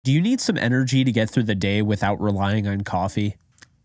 Do you need some energy to get through the day without relying on coffee?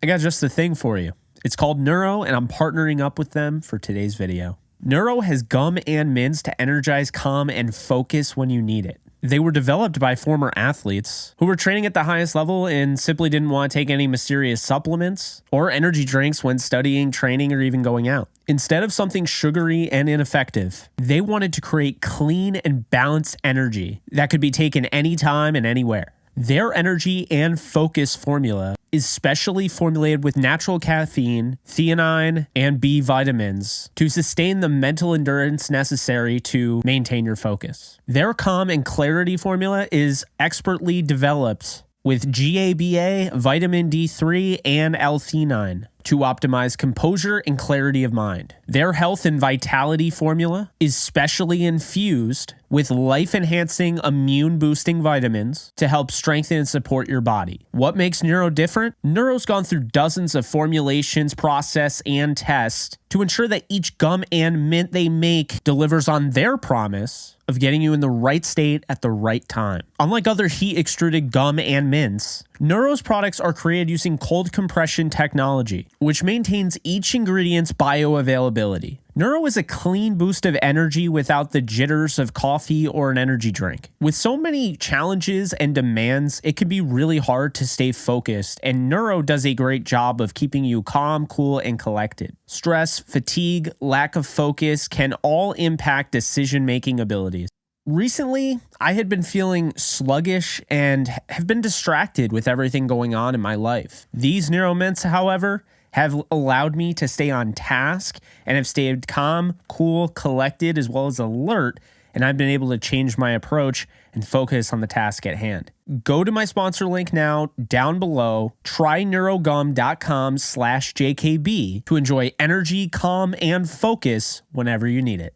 I got just the thing for you. It's called Neuro, and I'm partnering up with them for today's video. Neuro has gum and mints to energize, calm, and focus when you need it. They were developed by former athletes who were training at the highest level and simply didn't want to take any mysterious supplements or energy drinks when studying, training, or even going out. Instead of something sugary and ineffective, they wanted to create clean and balanced energy that could be taken anytime and anywhere. Their energy and focus formula is specially formulated with natural caffeine, theanine, and B vitamins to sustain the mental endurance necessary to maintain your focus. Their calm and clarity formula is expertly developed with GABA, vitamin D3, and L-theanine to optimize composure and clarity of mind. Their health and vitality formula is specially infused with life-enhancing, immune-boosting vitamins to help strengthen and support your body. What makes Neuro different? Neuro's gone through dozens of formulations, process, and tests to ensure that each gum and mint they make delivers on their promise of getting you in the right state at the right time. Unlike other heat-extruded gum and mints, Neuro's products are created using cold compression technology, which maintains each ingredient's bioavailability. Neuro is a clean boost of energy without the jitters of coffee or an energy drink. With so many challenges and demands, it can be really hard to stay focused, and Neuro does a great job of keeping you calm, cool, and collected. Stress, fatigue, lack of focus can all impact decision-making abilities. Recently, I had been feeling sluggish and have been distracted with everything going on in my life. These Neuro mints, however, have allowed me to stay on task and have stayed calm, cool, collected, as well as alert, and I've been able to change my approach and focus on the task at hand. Go to my sponsor link now down below, tryneurogum.com/JKB to enjoy energy, calm, and focus whenever you need it.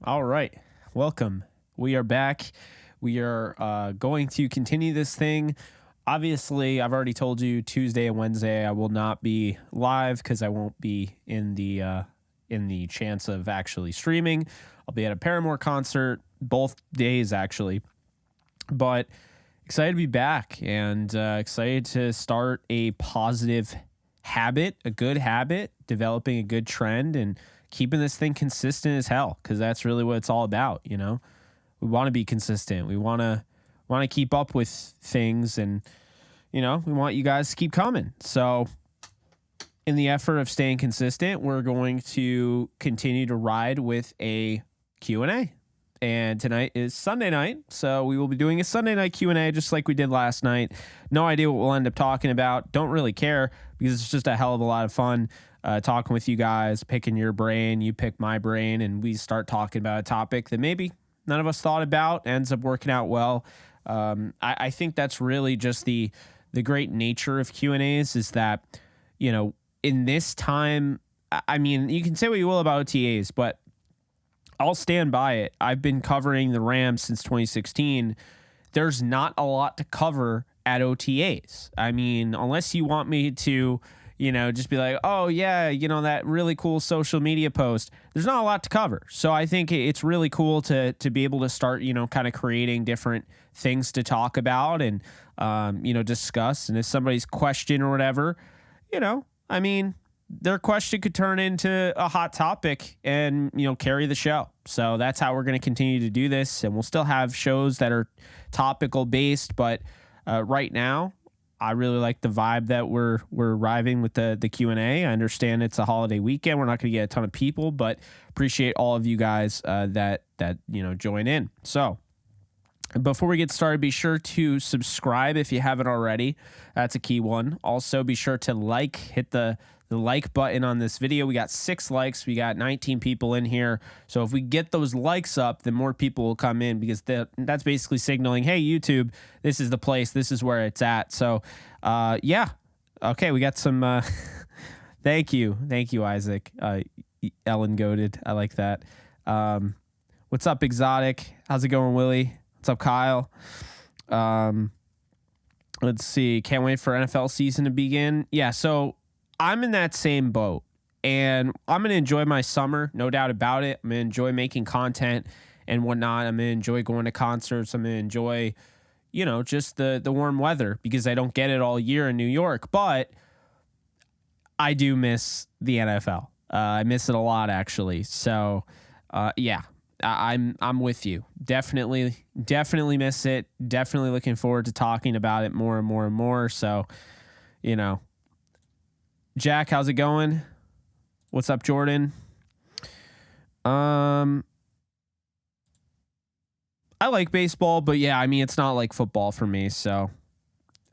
All right, welcome. We are back. We are going to continue this thing. Obviously, I've already told you Tuesday and Wednesday I will not be live because I won't be in the chance of actually streaming. I'll be at a Paramore concert both days actually, but excited to be back and excited to start a positive habit, a good habit, developing a good trend, and keeping this thing consistent as hell, because that's really what it's all about. You know, we want to be consistent. We want to keep up with things, and you know, we want you guys to keep coming. So in the effort of staying consistent, we're going to continue to ride with a Q&A. And tonight is Sunday night, so we will be doing a Sunday night Q&A just like we did last night. No idea what we'll end up talking about. Don't really care, because it's just a hell of a lot of fun talking with you guys, picking your brain, you pick my brain, and we start talking about a topic that maybe none of us thought about, ends up working out well. I think that's really just the great nature of Q&As, is that, you know, in this time, I mean, you can say what you will about OTAs, but I'll stand by it. I've been covering the Rams since 2016. There's not a lot to cover at OTAs. I mean, unless you want me to, you know, just be like, oh yeah, you know, that really cool social media post, there's not a lot to cover. So I think it's really cool to be able to start, you know, kind of creating different things to talk about and, you know, discuss. And if somebody's question or whatever, you know, I mean, their question could turn into a hot topic and, you know, carry the show. So that's how we're going to continue to do this. And we'll still have shows that are topical based, but right now, I really like the vibe that we're arriving with the Q&A. I understand it's a holiday weekend. We're not going to get a ton of people, but appreciate all of you guys that you know, join in. So before we get started, be sure to subscribe if you haven't already. That's a key one. Also, be sure to hit the like button on this video. We got 6 likes. We got 19 people in here. So if we get those likes up, then more people will come in, because that's basically signaling, hey, YouTube, this is the place. This is where it's at. So, yeah. Okay, we got some... Thank you, Isaac. Ellen goated. I like that. What's up, Exotic? How's it going, Willie? What's up, Kyle? Let's see. Can't wait for NFL season to begin. Yeah, so I'm in that same boat, and I'm going to enjoy my summer, no doubt about it. I'm going to enjoy making content and whatnot. I'm going to enjoy going to concerts. I'm going to enjoy, just the warm weather, because I don't get it all year in New York. But I do miss the NFL. I miss it a lot, actually. So, yeah, I'm with you. Definitely miss it. Definitely looking forward to talking about it more and more and more. So, Jack, how's it going? What's up, Jordan? I like baseball, but yeah, I mean, it's not like football for me. So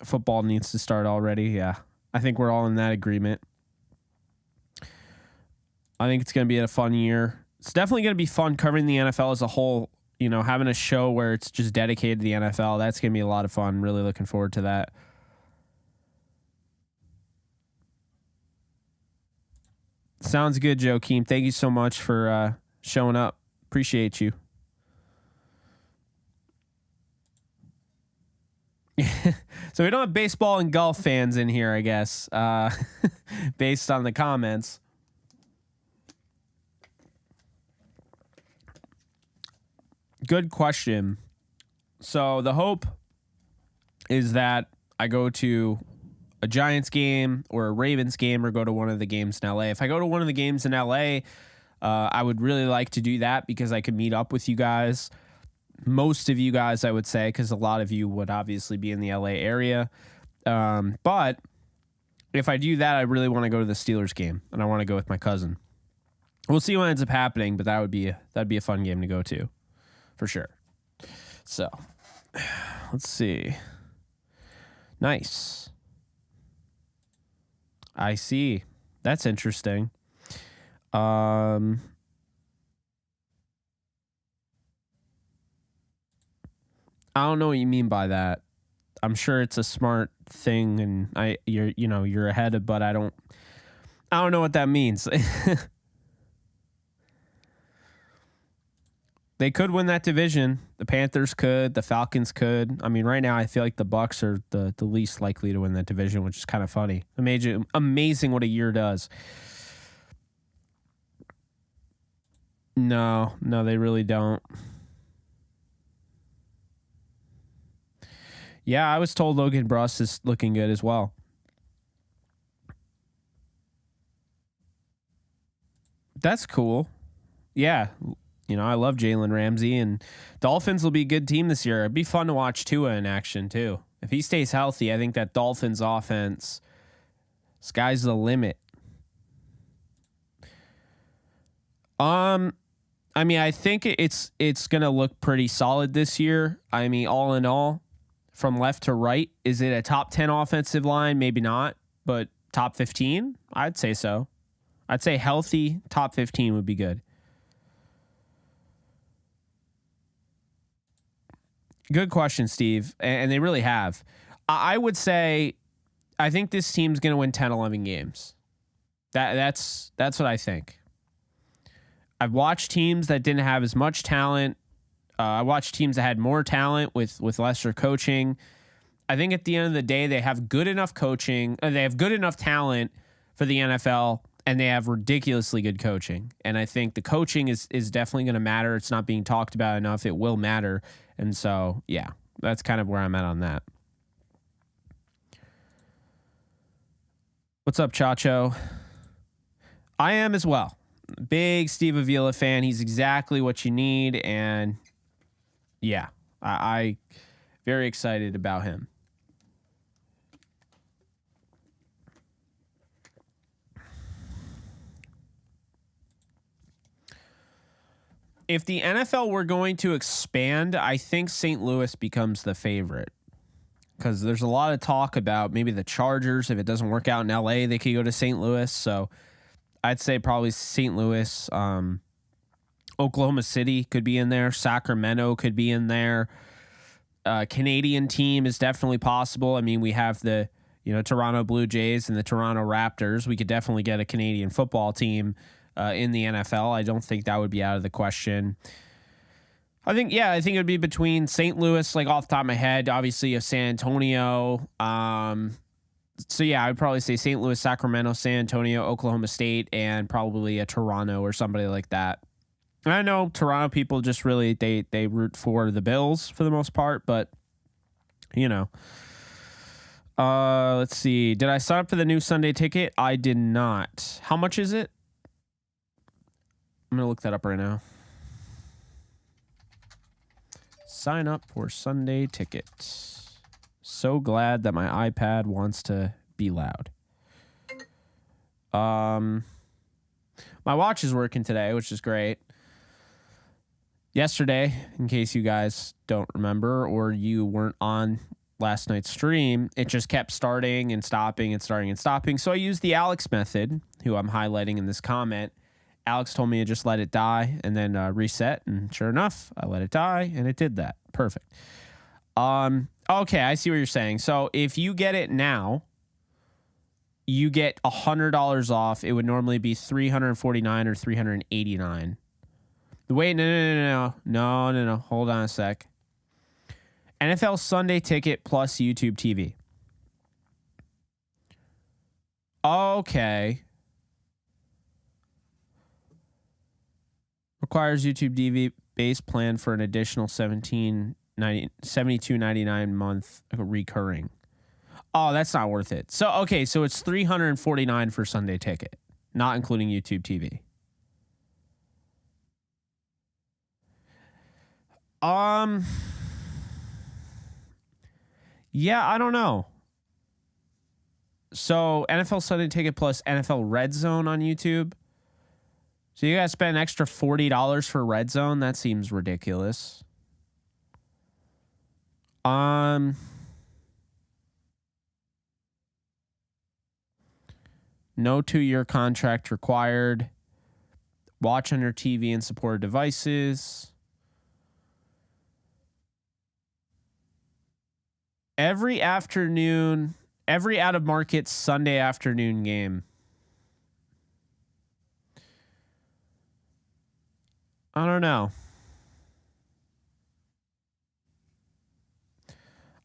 football needs to start already. Yeah, I think we're all in that agreement. I think it's going to be a fun year. It's definitely going to be fun covering the NFL as a whole. Having a show where it's just dedicated to the NFL. That's going to be a lot of fun. Really looking forward to that. Sounds good, Joakim. Thank you so much for showing up. Appreciate you. So we don't have baseball and golf fans in here, I guess, based on the comments. Good question. So the hope is that I go to a Giants game or a Ravens game, or go to one of the games in LA. If I go to one of the games in LA, I would really like to do that because I could meet up with you guys. Most of you guys, I would say, because a lot of you would obviously be in the LA area. But if I do that, I really want to go to the Steelers game, and I want to go with my cousin. We'll see what ends up happening, but that'd be a fun game to go to, for sure. So, let's see. Nice. I see. That's interesting. I don't know what you mean by that. I'm sure it's a smart thing, and you're ahead of, but I don't know what that means. They could win that division. The Panthers could. The Falcons could. I mean, right now I feel like the Bucs are the least likely to win that division, which is kind of funny. Amazing what a year does. No, they really don't. Yeah, I was told Logan Bruss is looking good as well. That's cool. Yeah. I love Jalen Ramsey, and Dolphins will be a good team this year. It'd be fun to watch Tua in action too. If he stays healthy, I think that Dolphins offense, sky's the limit. I mean, I think it's going to look pretty solid this year. I mean, all in all, from left to right, is it a top 10 offensive line? Maybe not, but top 15? I'd say so. I'd say healthy top 15 would be good. Good question, Steve. And they really have. I would say I think this team's going to win 10, 11 games. That's what I think. I've watched teams that didn't have as much talent. I watched teams that had more talent with lesser coaching. I think at the end of the day, they have good enough coaching. They have good enough talent for the NFL, and they have ridiculously good coaching. And I think the coaching is definitely going to matter. It's not being talked about enough. It will matter. And so, yeah, that's kind of where I'm at on that. What's up, Chacho? I am as well. Big Steve Avila fan. He's exactly what you need. And yeah, I very excited about him. If the NFL were going to expand, I think St. Louis becomes the favorite, because there's a lot of talk about maybe the Chargers. If it doesn't work out in LA, they could go to St. Louis. So I'd say probably St. Louis. Oklahoma City could be in there. Sacramento could be in there. Canadian team is definitely possible. I mean, we have the Toronto Blue Jays and the Toronto Raptors. We could definitely get a Canadian football team in the NFL. I don't think that would be out of the question. I think it would be between St. Louis, like off the top of my head, obviously of San Antonio. So yeah, I would probably say St. Louis, Sacramento, San Antonio, Oklahoma State, and probably a Toronto or somebody like that. And I know Toronto people just really they root for the Bills for the most part, but you know. Let's see. Did I sign up for the new Sunday ticket? I did not. How much is it? I'm going to look that up right now. Sign up for Sunday ticket. So glad that my iPad wants to be loud. My watch is working today, which is great. Yesterday, in case you guys don't remember or you weren't on last night's stream, it just kept starting and stopping and starting and stopping. So I used the Alex method, who I'm highlighting in this comment. Alex told me to just let it die and then reset. And sure enough, I let it die and it did that. Perfect. Okay, I see what you're saying. So if you get it now, you get $100 off. It would normally be $349 or $389. Wait, no. Hold on a sec. NFL Sunday ticket plus YouTube TV. Okay. Requires YouTube TV base plan for an additional $72.99 month recurring. Oh, that's not worth it. So, okay, so it's $349 for Sunday ticket, not including YouTube TV. Yeah, I don't know. So NFL Sunday ticket plus NFL Red Zone on YouTube. So you guys spend an extra $40 for Red Zone? That seems ridiculous. No 2-year contract required. Watch on your TV and supported devices. Every afternoon, every out-of-market Sunday afternoon game. I don't know.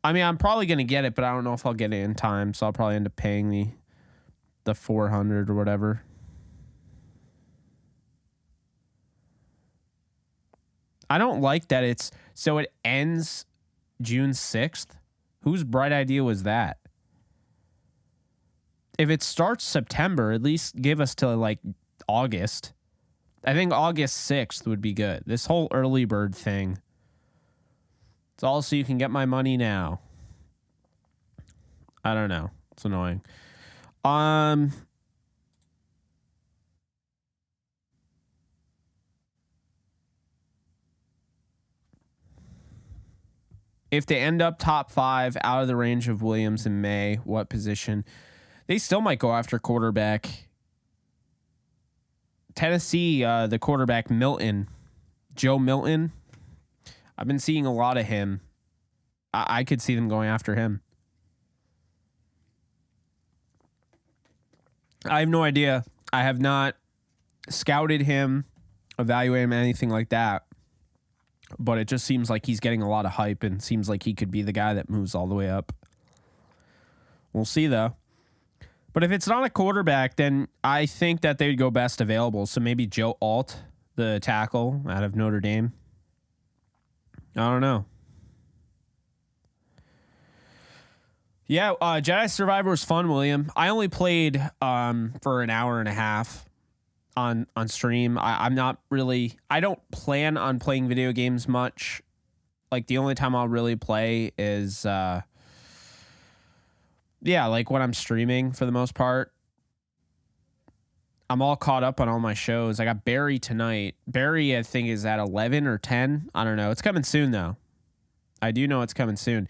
I mean, I'm probably going to get it, but I don't know if I'll get it in time, so I'll probably end up paying the $400 or whatever. I don't like that it ends June 6th. Whose bright idea was that? If it starts September, at least give us till like August. I think August 6th would be good. This whole early bird thing. It's all so you can get my money now. I don't know. It's annoying. If they end up top 5 out of the range of Williams in May, what position? They still might go after quarterback. Tennessee, the quarterback Milton, Joe Milton. I've been seeing a lot of him. I could see them going after him. I have no idea. I have not scouted him, evaluated him, anything like that. But it just seems like he's getting a lot of hype and seems like he could be the guy that moves all the way up. We'll see, though. But if it's not a quarterback, then I think that they would go best available. So maybe Joe Alt, the tackle out of Notre Dame. I don't know. Yeah, Jedi Survivor was fun, William. I only played for an hour and a half on stream. I'm not really... I don't plan on playing video games much. Like, the only time I'll really play is... yeah, like when I'm streaming for the most part. I'm all caught up on all my shows. I got Barry tonight. Barry, I think, is at 11 or 10. I don't know. It's coming soon, though. I do know it's coming soon.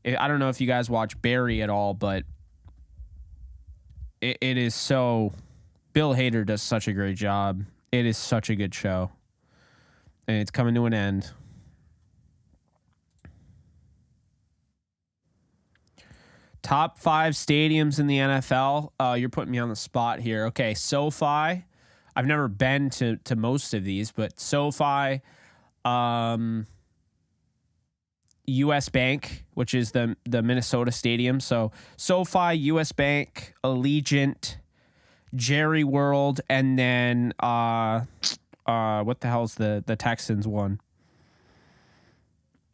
I don't know if you guys watch Barry at all, but it is so... Bill Hader does such a great job. It is such a good show. And it's coming to an end. Top 5 stadiums in the NFL. You're putting me on the spot here. Okay, SoFi. I've never been to most of these, but SoFi, US Bank, which is the Minnesota stadium. So SoFi, US Bank, Allegiant, Jerry World, and then what the hell's the Texans one?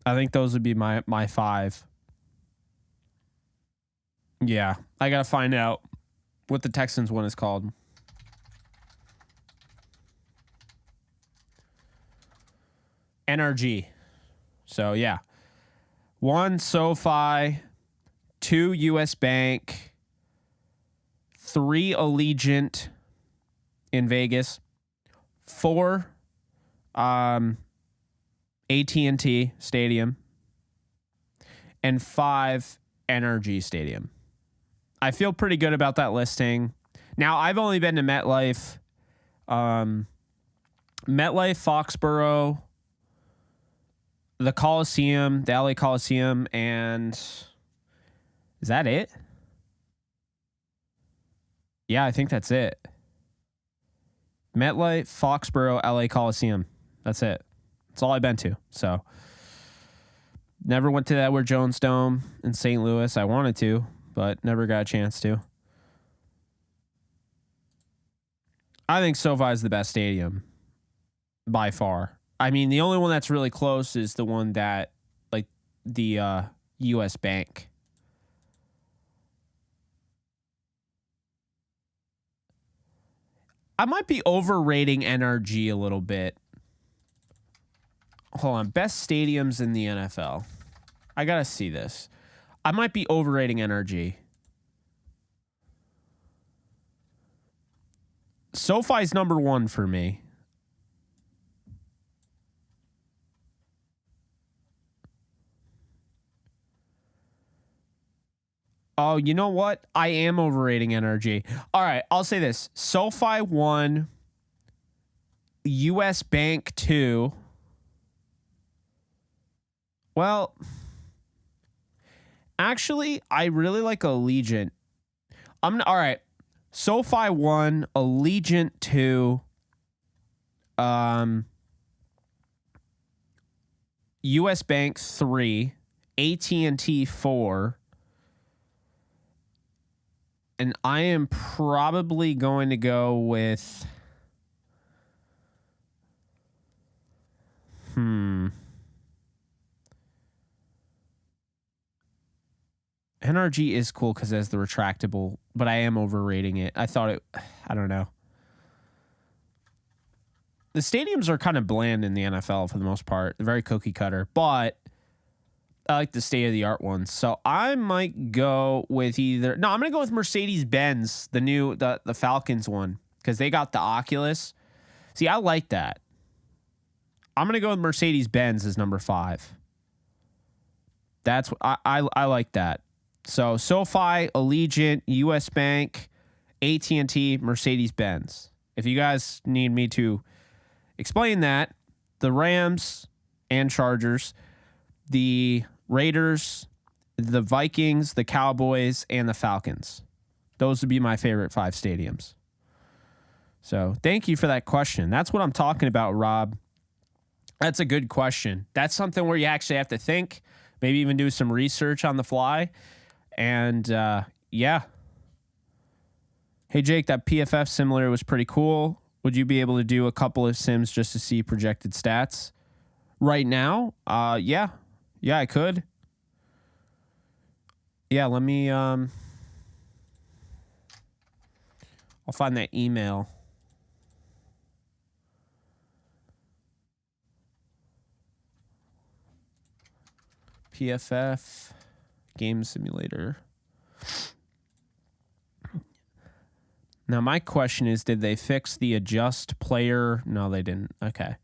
I think those would be my 5. Yeah, I got to find out what the Texans one is called. NRG. So, yeah. 1 SoFi, 2 US Bank, 3 Allegiant in Vegas, 4 AT&T Stadium, and 5 NRG Stadium. I feel pretty good about that listing. Now, I've only been to MetLife, Foxborough, the Coliseum, the LA Coliseum, and is that it? Yeah, I think that's it. MetLife, Foxborough, LA Coliseum. That's it. That's all I've been to. So, never went to the Edward Jones Dome in St. Louis. I wanted to, but never got a chance to. I think SoFi is the best stadium by far. I mean, the only one that's really close is the one that, like, the US Bank. I might be overrating NRG a little bit. Hold on. Best stadiums in the NFL. I got to see this. I might be overrating NRG. SoFi's number 1 for me. Oh, you know what? I am overrating NRG. All right, I'll say this. SoFi 1, US Bank 2. Well, actually, I really like Allegiant. All right. SoFi 1, Allegiant 2, US Bank 3, AT&T 4. And I am probably going to go with NRG is cool because it has the retractable, but I am overrating it. I don't know. The stadiums are kind of bland in the NFL for the most part. They're very cookie cutter, but I like the state-of-the-art ones. So I might go with I'm going to go with Mercedes-Benz, the Falcons one, because they got the Oculus. See, I like that. I'm going to go with Mercedes-Benz as number 5. That's what I like that. So SoFi, Allegiant, US Bank, AT&T, Mercedes-Benz. If you guys need me to explain that, the Rams and Chargers, the Raiders, the Vikings, the Cowboys, and the Falcons. Those would be my favorite 5 stadiums. So thank you for that question. That's what I'm talking about, Rob. That's a good question. That's something where you actually have to think, maybe even do some research on the fly. And yeah. Hey, Jake, that PFF simulator was pretty cool. Would you be able to do a couple of sims just to see projected stats? Right now? Yeah. Yeah, I could. Yeah, let me I'll find that email. PFF game simulator. Now my question is, did they fix the adjust player? No, they didn't. Okay.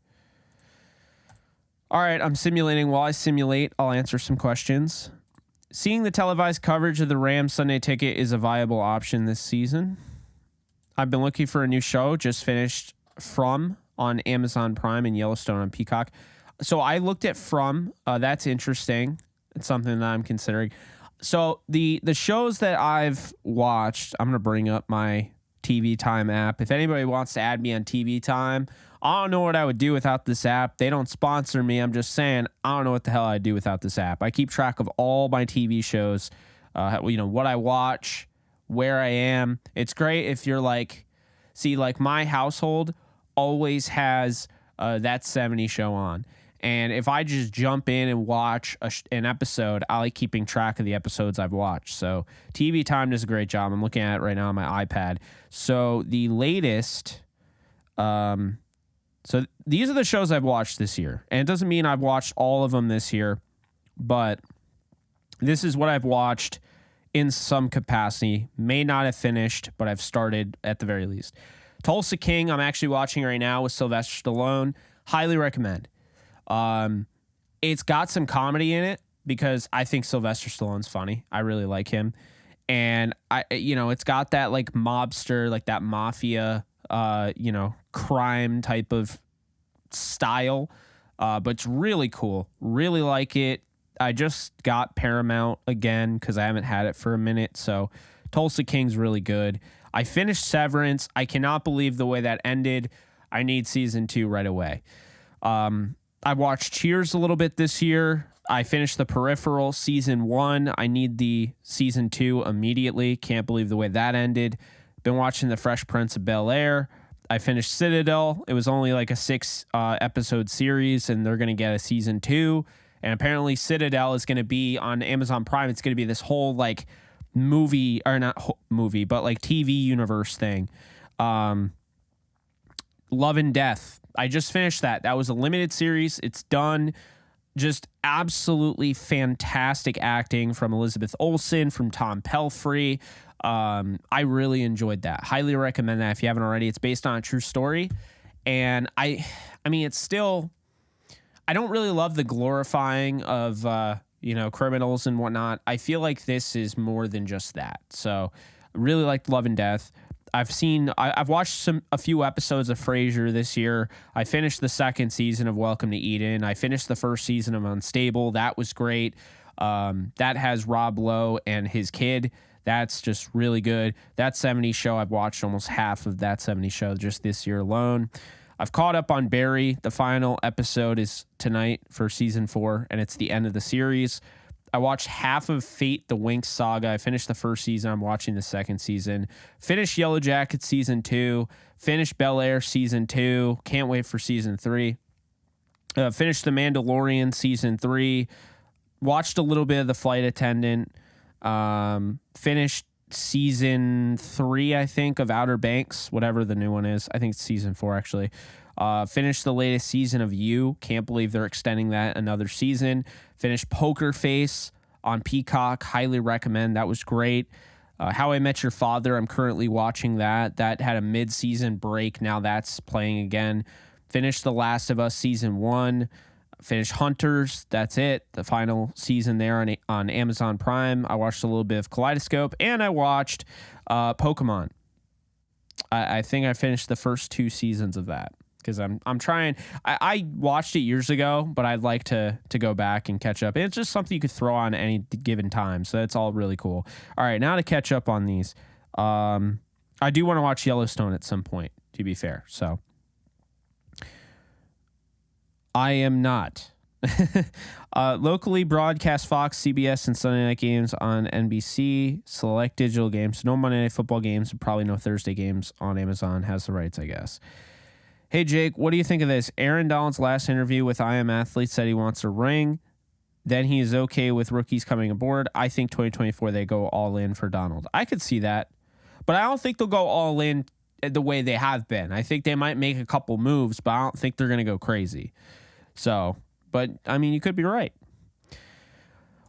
All right, I'm simulating. While I simulate, I'll answer some questions. Seeing the televised coverage of the Rams Sunday Ticket is a viable option this season. I've been looking for a new show. Just finished From on Amazon Prime and Yellowstone on Peacock. So I looked at From. That's interesting. It's something that I'm considering. So the shows that I've watched, I'm going to bring up my TV Time app. If anybody wants to add me on TV Time, I don't know what I would do without this app. They don't sponsor me. I'm just saying, I don't know what the hell I'd do without this app. I keep track of all my TV shows, what I watch, where I am. It's great if you're like my household always has That 70 Show on. And if I just jump in and watch an episode, I like keeping track of the episodes I've watched. So TV Time does a great job. I'm looking at it right now on my iPad. So the latest, so these are the shows I've watched this year. And it doesn't mean I've watched all of them this year, but this is what I've watched in some capacity. May not have finished, but I've started at the very least. Tulsa King, I'm actually watching right now with Sylvester Stallone. Highly recommend. It's got some comedy in it because I think Sylvester Stallone's funny. I really like him. And it's got that like mobster, like that mafia, crime type of style. But it's really cool. Really like it. I just got Paramount again because I haven't had it for a minute. So Tulsa King's really good. I finished Severance. I cannot believe the way that ended. I need season 2 right away. I watched Cheers a little bit this year. I finished The Peripheral season 1. I need the season 2 immediately. Can't believe the way that ended. Been watching The Fresh Prince of Bel-Air. I finished Citadel. It was only like a 6 episode series, and they're going to get a season 2. And apparently Citadel is going to be on Amazon Prime. It's going to be this whole like movie, or not movie, but like TV universe thing. Love and Death. I just finished that. That was a limited series. It's done. Just absolutely fantastic acting from Elizabeth Olsen, from Tom Pelphrey. I really enjoyed that. Highly recommend that if you haven't already. It's based on a true story. And I mean, it's still, I don't really love the glorifying of, criminals and whatnot. I feel like this is more than just that. So I really liked Love and Death. I've watched a few episodes of Frasier this year. I finished the 2nd season of Welcome to Eden. I finished the 1st season of Unstable. That was great. That has Rob Lowe and his kid. That's just really good. That 70s show, I've watched almost half of that 70s show just this year alone. I've caught up on Barry. The final episode is tonight for season 4, and it's the end of the series. I watched half of Fate the Winx saga. I finished the 1st season. I'm watching the 2nd season. Finished Yellow Jacket season 2. Finished Bel-Air season 2. Can't wait for season 3. Finished The Mandalorian season 3. Watched a little bit of The Flight Attendant. Finished season 3, I think, of Outer Banks, whatever the new one is. I think it's season 4, actually. Finished the latest season of You. Can't believe they're extending that another season. Finished Poker Face on Peacock. Highly recommend. That was great. How I Met Your Father. I'm currently watching that. That had a mid-season break. Now that's playing again. Finished The Last of Us season 1. Finished Hunters. That's it. The final season there on Amazon Prime. I watched a little bit of Kaleidoscope, and I watched Pokemon. I think I finished the first 2 seasons of that because I'm trying. I watched it years ago, but I'd like to go back and catch up. And it's just something you could throw on at any given time, so that's all really cool. All right, now to catch up on these. I do want to watch Yellowstone at some point, to be fair. So I am not. Locally broadcast Fox, CBS, and Sunday night games on NBC. Select digital games. No Monday Night Football games. Probably no Thursday games on Amazon. Has the rights, I guess. Hey, Jake, what do you think of this? Aaron Donald's last interview with I Am Athlete said he wants a ring. Then he is okay with rookies coming aboard. I think 2024 they go all in for Donald. I could see that. But I don't think they'll go all in the way they have been. I think they might make a couple moves, but I don't think they're going to go crazy. So, but I mean, you could be right.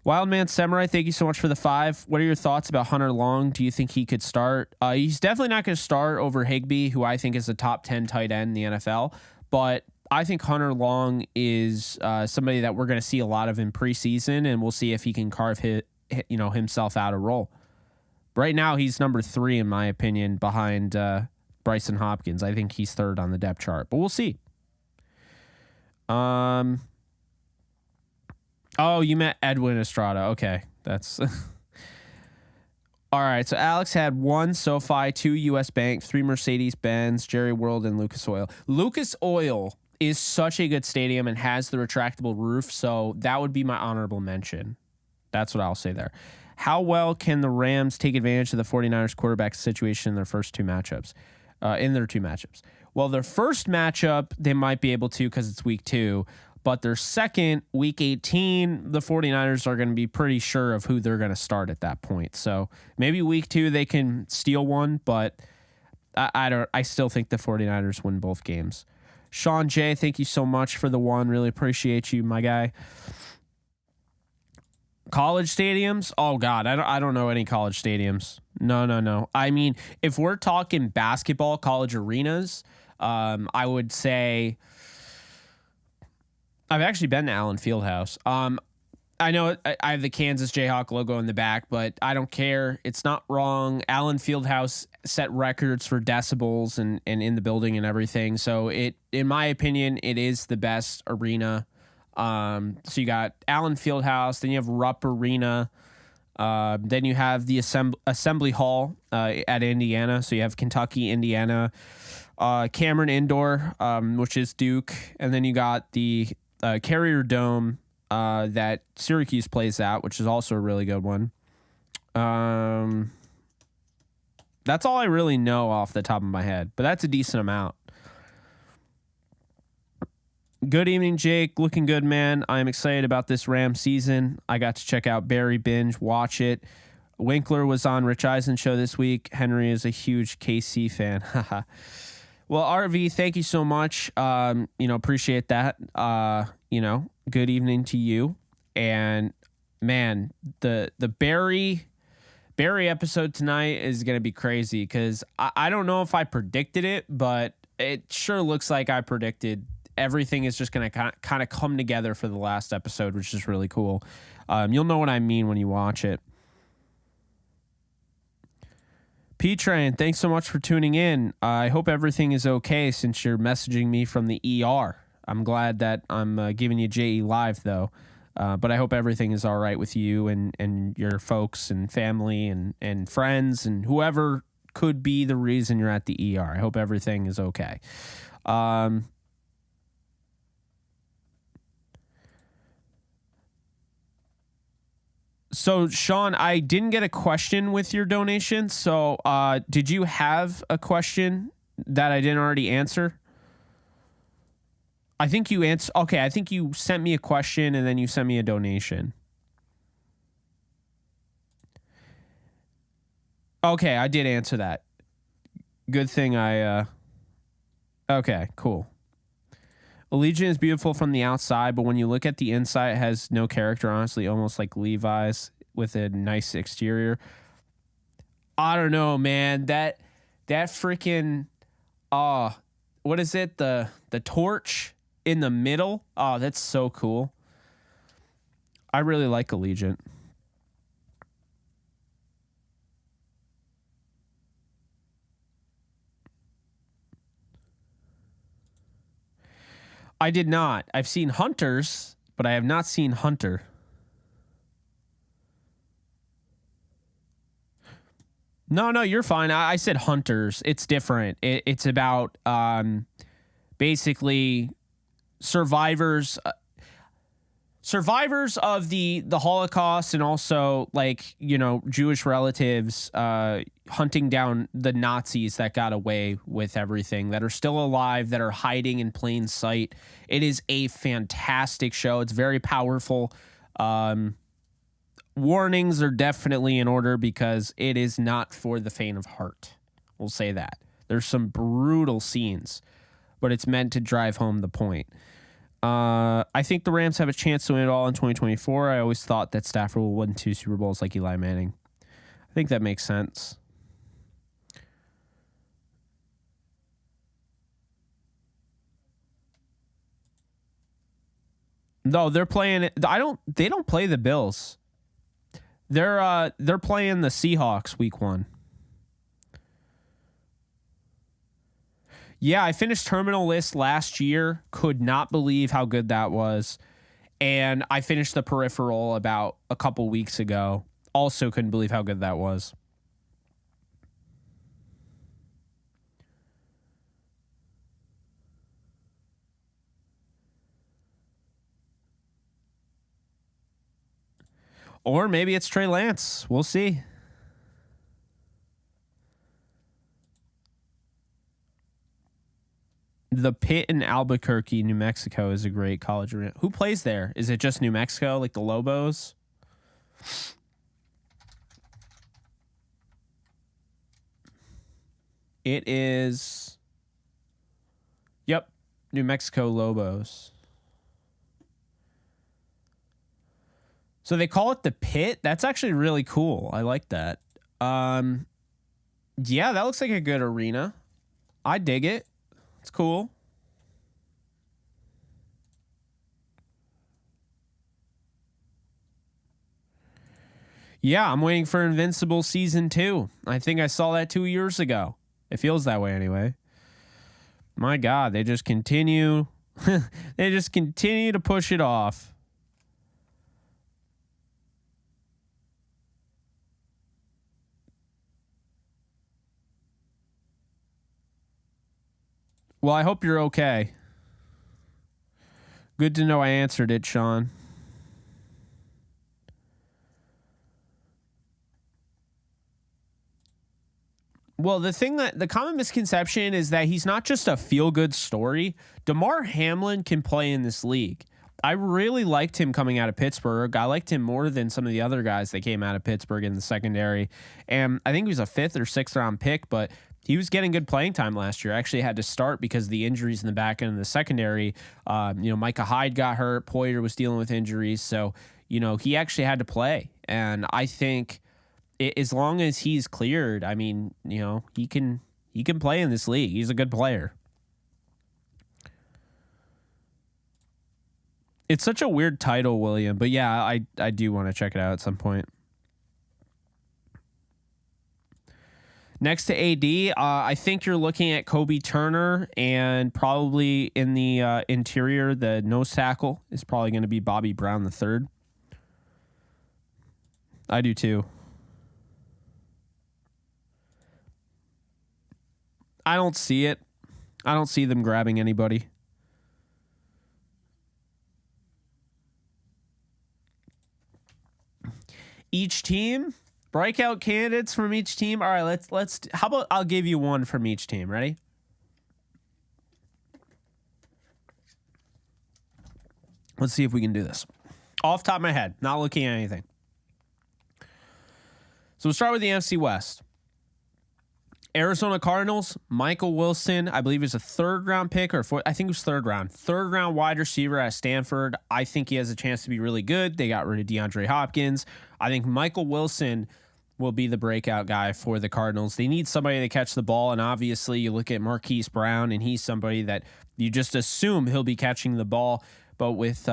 Wildman Samurai, thank you so much for the 5. What are your thoughts about Hunter Long? Do you think he could start? He's definitely not going to start over Higbee, who I think is a top 10 tight end in the NFL. But I think Hunter Long is somebody that we're going to see a lot of in preseason, and we'll see if he can carve himself out a role. Right now, he's number 3 in my opinion, behind Bryson Hopkins. I think he's 3rd on the depth chart, but we'll see. Oh, you met Edwin Estrada. Okay, that's all right. So Alex had 1 SoFi, 2 US Bank, 3 Mercedes-Benz, Jerry World, and Lucas Oil. Lucas Oil is such a good stadium and has the retractable roof, so that would be my honorable mention. That's what I'll say there. How well can the Rams take advantage of the 49ers quarterback situation in their first 2 matchups? Well, their first matchup, they might be able to because it's week 2. But their second, week 18, the 49ers are going to be pretty sure of who they're going to start at that point. So maybe week 2 they can steal one, but I still think the 49ers win both games. Sean J, thank you so much for the one. Really appreciate you, my guy. College stadiums? Oh God, I don't know any college stadiums. No. I mean, if we're talking basketball, college arenas, I would say I've actually been to Allen Fieldhouse. I know I have the Kansas Jayhawk logo in the back, but I don't care. It's not wrong. Allen Fieldhouse set records for decibels and in the building and everything. So in my opinion, it is the best arena. So you got Allen Fieldhouse, then you have Rupp Arena, then you have the Assembly Hall at Indiana. So you have Kentucky, Indiana, Cameron Indoor, which is Duke, and then you got the Carrier Dome that Syracuse plays at, which is also a really good one. That's all I really know off the top of my head, but that's a decent amount. Good evening, Jake. Looking good, man. I'm excited about this Ram season. I got to check out Barry Binge, watch it. Winkler was on Rich Eisen show this week. Henry is a huge KC fan. Well, RV, thank you so much. Appreciate that. Good evening to you. And man, the Barry episode tonight is going to be crazy because I don't know if I predicted it, but it sure looks like I predicted everything is just going to kind of come together for the last episode, which is really cool. You'll know what I mean when you watch it. P-Train, thanks so much for tuning in. I hope everything is okay since you're messaging me from the ER. I'm glad that I'm giving you JE Live, though. But I hope everything is all right with you and your folks and family and friends and whoever could be the reason you're at the ER. I hope everything is okay. So, Sean, I didn't get a question with your donation. So, did you have a question that I didn't already answer? I think you answered. Okay, I think you sent me a question and then you sent me a donation. Okay, I did answer that. Good thing Okay, cool. Allegiant is beautiful from the outside, but when you look at the inside, it has no character, honestly, almost like Levi's with a nice exterior. I don't know, man. That freaking what is it? The torch in the middle. Oh, that's so cool. I really like Allegiant. I did not. I've seen Hunters, but I have not seen Hunter. No, you're fine. I said Hunters. It's different. It's about basically survivors of the Holocaust and also Jewish relatives hunting down the Nazis that got away with everything, that are still alive, that are hiding in plain sight. It is a fantastic show. It's very powerful. Warnings are definitely in order because it is not for the faint of heart. We'll say that. There's some brutal scenes, but it's meant to drive home the point. I think the Rams have a chance to win it all in 2024. I always thought that Stafford will win 2 Super Bowls like Eli Manning. I think that makes sense. No, they're playing it. They don't play the Bills. They're playing the Seahawks week 1. Yeah, I finished Terminal List last year. Could not believe how good that was. And I finished The Peripheral about a couple weeks ago. Also couldn't believe how good that was. Or maybe it's Trey Lance. We'll see. The Pit in Albuquerque, New Mexico is a great college arena. Who plays there? Is it just New Mexico, like the Lobos? It is. Yep, New Mexico Lobos. So they call it the Pit. That's actually really cool. I like that. Yeah, that looks like a good arena. I dig it. It's cool. Yeah, I'm waiting for Invincible Season 2. I think I saw that 2 years ago. It feels that way anyway. My God, they just continue. They just continue to push it off. Well, I hope you're okay. Good to know I answered it, Sean. Well, the common misconception is that he's not just a feel-good story. DeMar Hamlin can play in this league. I really liked him coming out of Pittsburgh. I liked him more than some of the other guys that came out of Pittsburgh in the secondary. And I think he was a 5th or 6th round pick, but he was getting good playing time last year. Actually had to start because of the injuries in the back end of the secondary. Micah Hyde got hurt. Poyer was dealing with injuries. So, he actually had to play. And I think as long as he's cleared, I mean, he can play in this league. He's a good player. It's such a weird title, William, but yeah, I do want to check it out at some point. Next to AD, I think you're looking at Kobe Turner, and probably in the interior, the nose tackle is probably going to be Bobby Brown III. I do too. I don't see it. I don't see them grabbing anybody. Each team, breakout candidates from each team. All right, let's how about I'll give you one from each team. Ready? Let's see if we can do this. Off the top of my head, not looking at anything. So we'll start with the NFC West. Arizona Cardinals, Michael Wilson, I believe is a 3rd round pick or 4th. I think it was 3rd round. 3rd round wide receiver at Stanford. I think he has a chance to be really good. They got rid of DeAndre Hopkins. I think Michael Wilson will be the breakout guy for the Cardinals. They need somebody to catch the ball, and obviously you look at Marquise Brown, and he's somebody that you just assume he'll be catching the ball. But with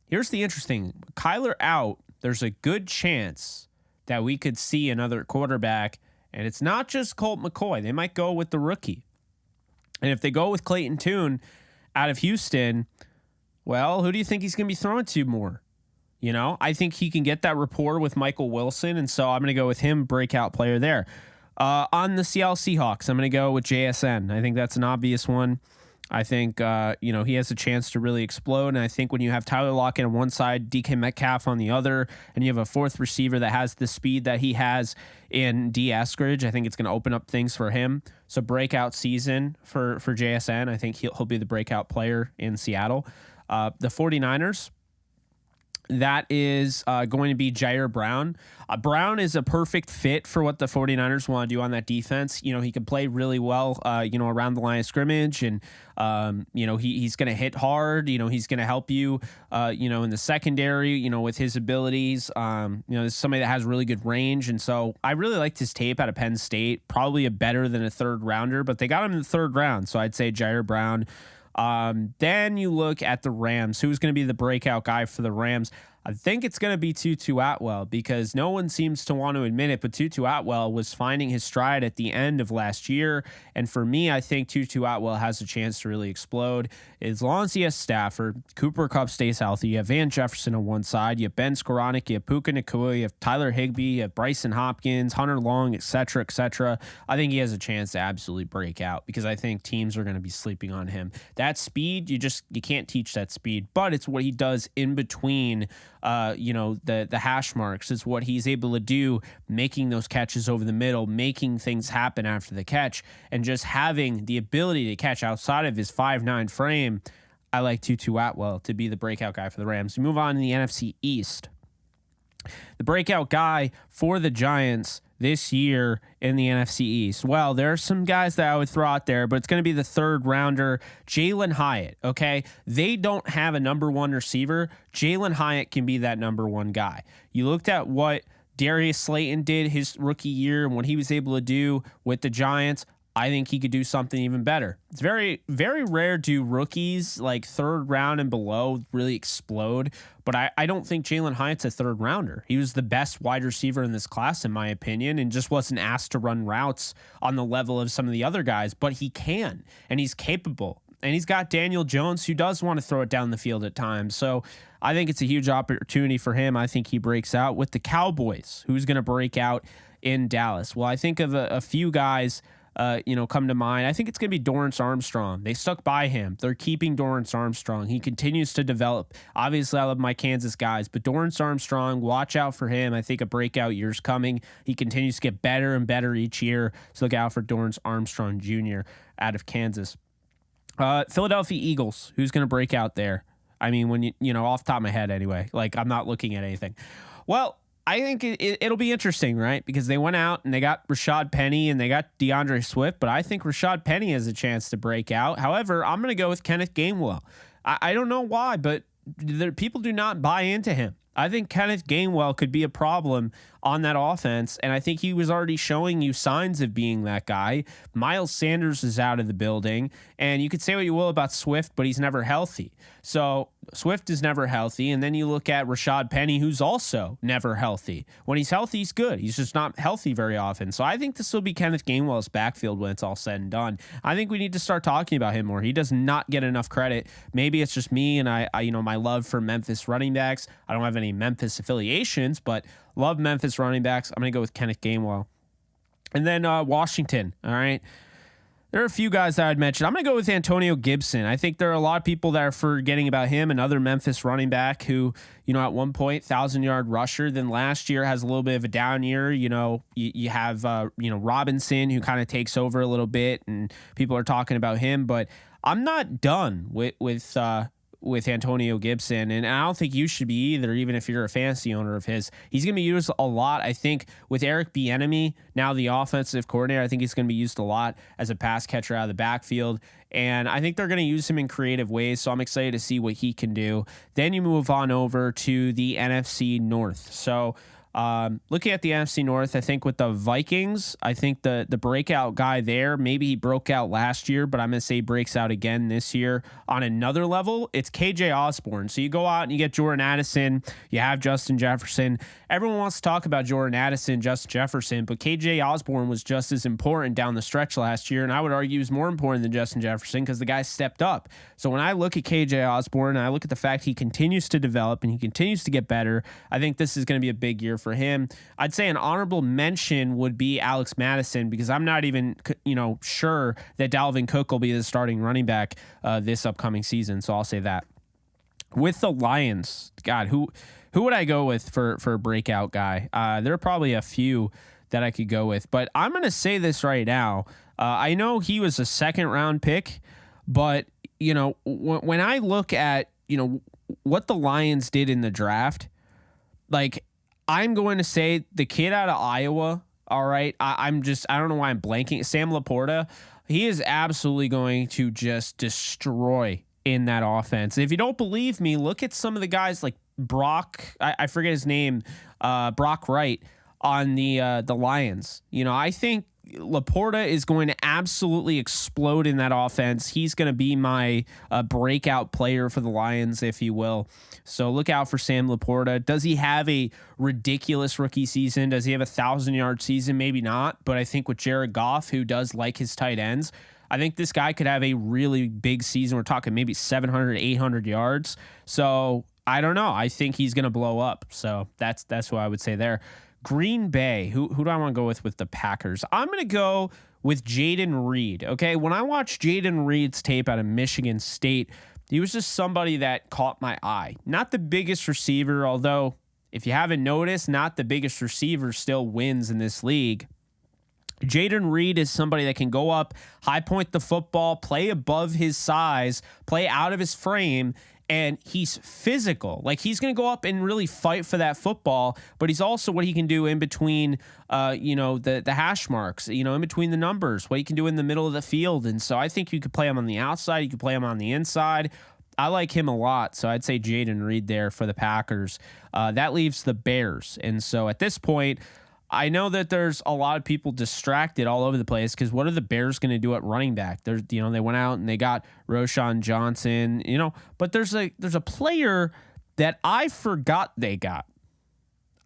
here's the interesting, Kyler out, there's a good chance that we could see another quarterback. And it's not just Colt McCoy. They might go with the rookie. And if they go with Clayton Tune out of Houston, well, who do you think he's going to be throwing to more? I think he can get that rapport with Michael Wilson. And so I'm going to go with him, breakout player there. On the Seattle Seahawks, I'm going to go with JSN. I think that's an obvious one. I think, he has a chance to really explode. And I think when you have Tyler Lockett on one side, DK Metcalf on the other, and you have a 4th receiver that has the speed that he has in D. Eskridge, I think it's going to open up things for him. So breakout season for JSN. I think he'll be the breakout player in Seattle. The 49ers, that is going to be Jair Brown. Brown is a perfect fit for what the 49ers want to do on that defense. He can play really well, around the line of scrimmage, and, he's going to hit hard. He's going to help you, in the secondary, with his abilities. This is somebody that has really good range. And so I really liked his tape out of Penn State, probably a better than a 3rd rounder, but they got him in the 3rd round. So I'd say Jair Brown. Then you look at the Rams. Who's going to be the breakout guy for the Rams? I think it's going to be Tutu Atwell, because no one seems to want to admit it, but Tutu Atwell was finding his stride at the end of last year. And for me, I think Tutu Atwell has a chance to really explode. As long as he has Stafford, Cooper Kupp stays healthy, you have Van Jefferson on one side, you have Ben Skoranek, you have Puka Nacua, you have Tyler Higbee, you have Bryson Hopkins, Hunter Long, et cetera, et cetera. I think he has a chance to absolutely break out, because I think teams are going to be sleeping on him. That speed, you can't teach that speed, but it's what he does in between the hash marks. Is what he's able to do, making those catches over the middle, making things happen after the catch, and just having the ability to catch outside of his 5'9" frame. I like Tutu Atwell to be the breakout guy for the Rams. We move on to the NFC East. The breakout guy for the Giants this year in the NFC East. Well, there are some guys that I would throw out there, but it's going to be the third rounder, Jalen Hyatt. Okay. They don't have a number one receiver. Jalen Hyatt can be that number one guy. You looked at what Darius Slayton did his rookie year and what he was able to do with the Giants. I think he could do something even better. It's very, very rare do rookies like third round and below really explode. But I don't think Jalen Hyatt's a third rounder. He was the best wide receiver in this class, in my opinion, and just wasn't asked to run routes on the level of some of the other guys. But he can, and he's capable. And he's got Daniel Jones, who does want to throw it down the field at times. So I think it's a huge opportunity for him. I think he breaks out with the Cowboys. Who's going to break out in Dallas? Well, I think of a few guys come to mind. I think it's going to be Dorrance Armstrong. They stuck by him. They're keeping Dorrance Armstrong. He continues to develop. Obviously, I love my Kansas guys, but Dorrance Armstrong, watch out for him. I think a breakout year's coming. He continues to get better and better each year. So look out for Dorrance Armstrong Jr. out of Kansas. Philadelphia Eagles. Who's going to break out there? I mean, when off the top of my head anyway, like I'm not looking at anything. Well, I think it'll be interesting, right? Because they went out and they got Rashad Penny and they got DeAndre Swift, but I think Rashad Penny has a chance to break out. However, I'm going to go with Kenneth Gainwell. I don't know why, but people do not buy into him. I think Kenneth Gainwell could be a problem on that offense, and I think he was already showing you signs of being that guy. Miles Sanders is out of the building, and you could say what you will about Swift, but he's never healthy. So Swift is never healthy, and then you look at Rashad Penny, who's also never healthy. When he's healthy, he's good. He's just not healthy very often. So I think this will be Kenneth Gainwell's backfield when it's all said and done. I think we need to start talking about him more. He does not get enough credit. Maybe it's just me and I my love for Memphis running backs. I don't have any Memphis affiliations, but love Memphis running backs. I'm going to go with Kenneth Gainwell. And then Washington, all right? There are a few guys that I'd mention. I'm going to go with Antonio Gibson. I think there are a lot of people that are forgetting about him, another Memphis running back who, at one point, 1,000-yard rusher. Then last year has a little bit of a down year. You have, Robinson who kind of takes over a little bit, and people are talking about him. But I'm not done with Antonio Gibson, and I don't think you should be either, even if you're a fantasy owner of his. He's going to be used a lot. I think with Eric Bieniemy, now the offensive coordinator, I think he's going to be used a lot as a pass catcher out of the backfield, and I think they're going to use him in creative ways, so I'm excited to see what he can do. Then you move on over to the NFC North. So looking at the NFC North, I think with the Vikings, I think the breakout guy there, maybe he broke out last year, but I'm going to say he breaks out again this year on another level. It's KJ Osborne. So you go out and you get Jordan Addison, you have Justin Jefferson. Everyone wants to talk about Jordan Addison, Justin Jefferson, but KJ Osborne was just as important down the stretch last year, and I would argue is more important than Justin Jefferson because the guy stepped up. So when I look at KJ Osborne, and I look at the fact he continues to develop and he continues to get better, I think this is going to be a big year for him. I'd say an honorable mention would be Alex Madison because I'm not even sure that Dalvin Cook will be the starting running back this upcoming season. So I'll say that. With the Lions, God, who would I go with for a breakout guy? There are probably a few that I could go with, but I'm going to say this right now. I know he was a second round pick, but when I look at what the Lions did in the draft, like, I'm going to say the kid out of Iowa, all right, I don't know why I'm blanking. Sam Laporta, he is absolutely going to just destroy in that offense. If you don't believe me, look at some of the guys like Brock, I forget his name, Brock Wright on the Lions. I think Laporta is going to absolutely explode in that offense. He's going to be my breakout player for the Lions, if you will. So look out for Sam Laporta. Does he have a ridiculous rookie season? Does he have a 1,000-yard season? Maybe not. But I think with Jared Goff, who does like his tight ends, I think this guy could have a really big season. We're talking maybe 700, 800 yards. So I don't know. I think he's going to blow up. So that's what I would say there. Green Bay, who do I want to go with the Packers? I'm going to go with Jaden Reed, okay? When I watch Jaden Reed's tape out of Michigan State, He was just somebody that caught my eye. Not the biggest receiver, although if you haven't noticed, not the biggest receiver still wins in this league. Jayden Reed is somebody that can go up, high point the football, play above his size, play out of his frame, and he's physical. Like, he's going to go up and really fight for that football, but he's also what he can do in between, the hash marks, in between the numbers, what he can do in the middle of the field. And so I think you could play him on the outside. You could play him on the inside. I like him a lot, so I'd say Jayden Reed there for the Packers. That leaves the Bears. And so at this point, I know that there's a lot of people distracted all over the place because what are the Bears going to do at running back? They went out and they got Roschon Johnson, but there's a player that I forgot they got.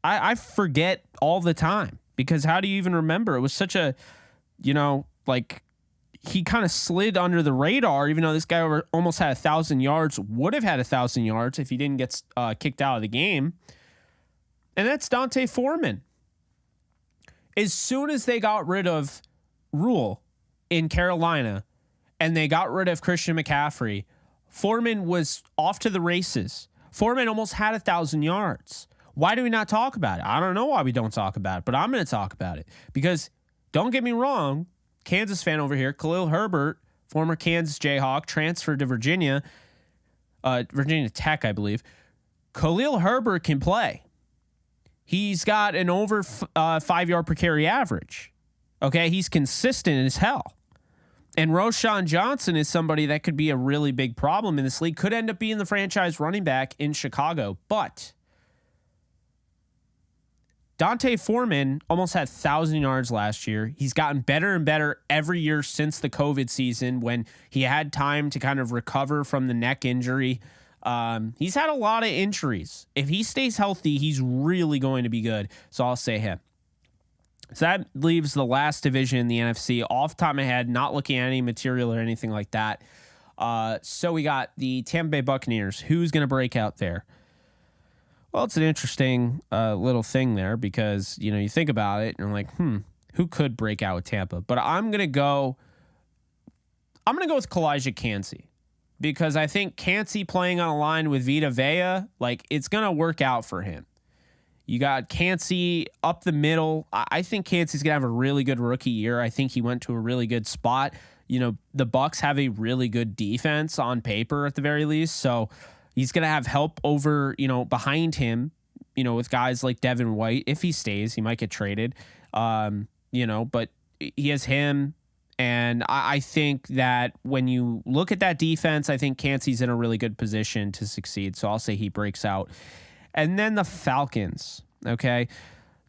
I forget all the time because how do you even remember? It was such a, he kind of slid under the radar, even though this guy almost had 1,000 yards, would have had 1,000 yards if he didn't get kicked out of the game. And that's D'Onta Foreman. As soon as they got rid of Rule in Carolina and they got rid of Christian McCaffrey, Foreman was off to the races. Foreman almost had 1,000 yards. Why do we not talk about it? I don't know why we don't talk about it, but I'm going to talk about it because don't get me wrong, Kansas fan over here, Khalil Herbert, former Kansas Jayhawk, transferred to Virginia Tech, I believe. Khalil Herbert can play. He's got an over 5 yard per carry average. Okay, he's consistent as hell. And Roschon Johnson is somebody that could be a really big problem in this league. Could end up being the franchise running back in Chicago. But D'Onta Foreman almost had 1,000 yards last year. He's gotten better and better every year since the COVID season when he had time to kind of recover from the neck injury. He's had a lot of injuries. If he stays healthy, he's really going to be good. So I'll say him. So that leaves the last division in the NFC. Off the top of my head, not looking at any material or anything like that. So we got the Tampa Bay Buccaneers. Who's going to break out there? Well, it's an interesting little thing there because, you think about it and you're like, who could break out with Tampa? But I'm going to go with Kalijah Kancey. Because I think Kancey playing on a line with Vita Vea, it's going to work out for him. You got Kancey up the middle. I think Kancey's going to have a really good rookie year. I think he went to a really good spot. The Bucs have a really good defense on paper at the very least. So he's going to have help over, behind him, with guys like Devin White. If he stays, he might get traded, but he has him. And I think that when you look at that defense, I think Kancey's in a really good position to succeed. So I'll say he breaks out. And then the Falcons, okay?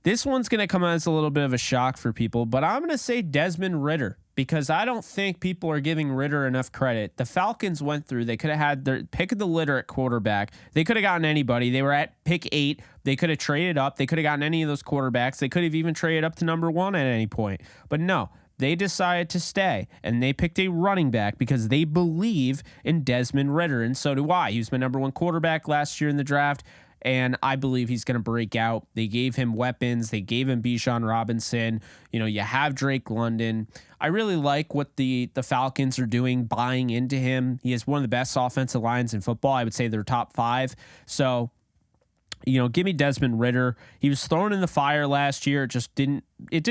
This one's going to come as a little bit of a shock for people, but I'm going to say Desmond Ridder because I don't think people are giving Ridder enough credit. The Falcons went through. They could have had their pick of the litter at quarterback. They could have gotten anybody. They were at pick 8. They could have traded up. They could have gotten any of those quarterbacks. They could have even traded up to number 1 at any point. But no. They decided to stay, and they picked a running back because they believe in Desmond Ridder, and so do I. He was my number 1 quarterback last year in the draft, and I believe he's going to break out. They gave him weapons. They gave him Bijan Robinson. You have Drake London. I really like what the Falcons are doing, buying into him. He has one of the best offensive lines in football. I would say they're top 5. So, give me Desmond Ridder. He was thrown in the fire last year. It didn't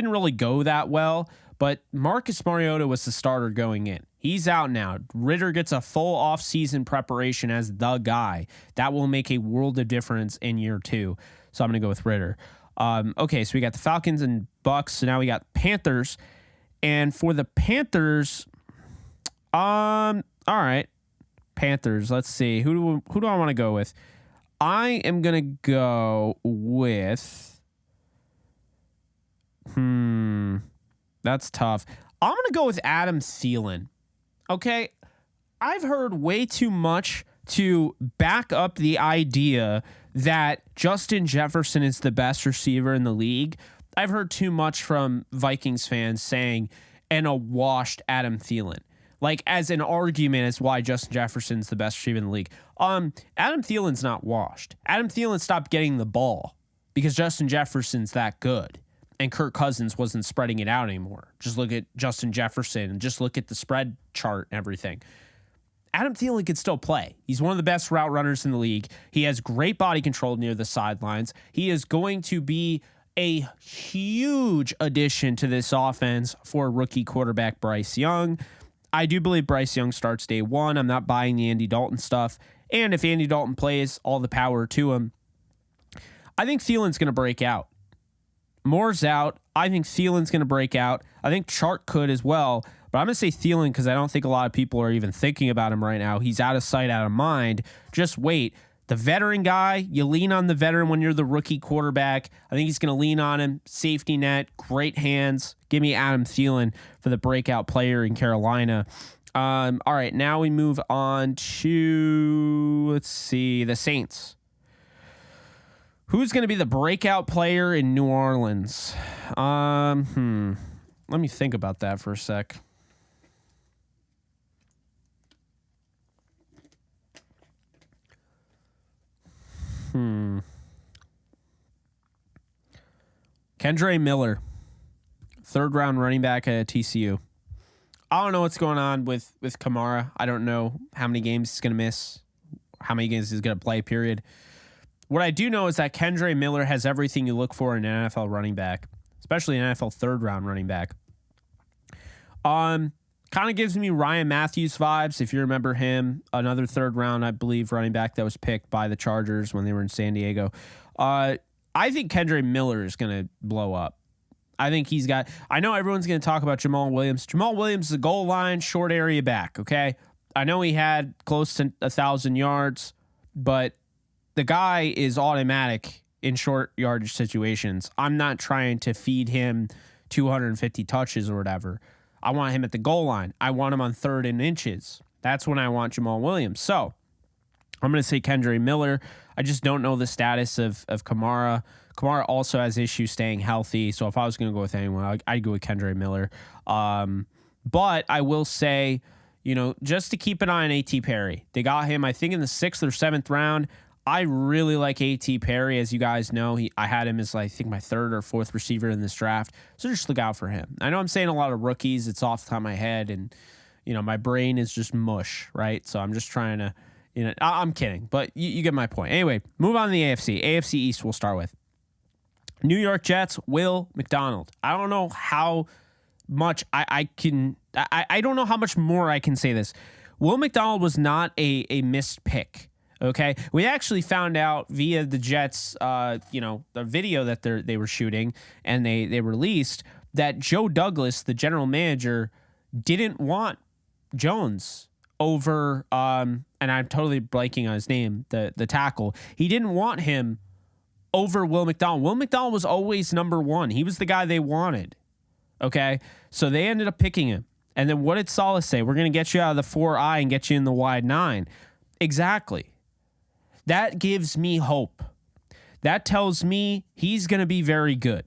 really go that well. But Marcus Mariota was the starter going in. He's out now. Ridder gets a full offseason preparation as the guy. That will make a world of difference in year 2. So I'm going to go with Ridder. Okay, so we got the Falcons and Bucks. So now we got Panthers. And for the Panthers, all right, Panthers. Let's see. Who do I want to go with? I am going to go with... That's tough. I'm going to go with Adam Thielen. Okay? I've heard way too much to back up the idea that Justin Jefferson is the best receiver in the league. I've heard too much from Vikings fans saying, and a washed Adam Thielen. As an argument as why Justin Jefferson's the best receiver in the league. Adam Thielen's not washed. Adam Thielen stopped getting the ball because Justin Jefferson's that good. And Kirk Cousins wasn't spreading it out anymore. Just look at Justin Jefferson and just look at the spread chart and everything. Adam Thielen could still play. He's one of the best route runners in the league. He has great body control near the sidelines. He is going to be a huge addition to this offense for rookie quarterback Bryce Young. I do believe Bryce Young starts day one. I'm not buying the Andy Dalton stuff. And if Andy Dalton plays, all the power to him. I think Thielen's going to break out. Moore's out. I think Thielen's going to break out. I think Chark could as well. But I'm going to say Thielen because I don't think a lot of people are even thinking about him right now. He's out of sight, out of mind. Just wait. The veteran guy, you lean on the veteran when you're the rookie quarterback. I think he's going to lean on him. Safety net, great hands. Give me Adam Thielen for the breakout player in Carolina. All right, now we move on to, let's see, the Saints. Who's going to be the breakout player in New Orleans? Let me think about that for a sec. Kendre Miller, third round running back at TCU. I don't know what's going on with Kamara. I don't know how many games he's going to miss, how many games he's going to play, period. What I do know is that Kendre Miller has everything you look for in an NFL running back, especially an NFL third round running back. Kind of gives me Ryan Matthews vibes, if you remember him. Another third round, I believe, running back that was picked by the Chargers when they were in San Diego. I think Kendre Miller is going to blow up. I think he's got... I know everyone's going to talk about Jamal Williams. Jamal Williams is a goal line, short area back, okay? I know he had close to 1,000 yards, but the guy is automatic in short yardage situations. I'm not trying to feed him 250 touches or whatever. I want him at the goal line. I want him on 3rd and inches. That's when I want Jamal Williams. So I'm going to say Kendre Miller. I just don't know the status of Kamara. Kamara also has issues staying healthy. So if I was going to go with anyone, I'd go with Kendre Miller. But I will say, just to keep an eye on A.T. Perry. They got him, I think, in the 6th or 7th round. I really like A.T. Perry. As you guys know, I had him as, I think, my 3rd or 4th receiver in this draft. So just look out for him. I know I'm saying a lot of rookies. It's off the top of my head. And, my brain is just mush, right? So I'm just trying to, I'm kidding. But you get my point. Anyway, move on to the AFC. AFC East we'll start with. New York Jets, Will McDonald. I don't know how much I don't know how much more I can say this. Will McDonald was not a missed pick. Okay, we actually found out via the Jets, the video that they were shooting and they released that Joe Douglas, the general manager, didn't want Jones over, and I'm totally blanking on his name, the tackle. He didn't want him over Will McDonald. Will McDonald was always number 1. He was the guy they wanted. Okay, so they ended up picking him. And then what did Saleh say? We're going to get you out of the 4I and get you in the wide 9. Exactly. That gives me hope. That tells me he's going to be very good.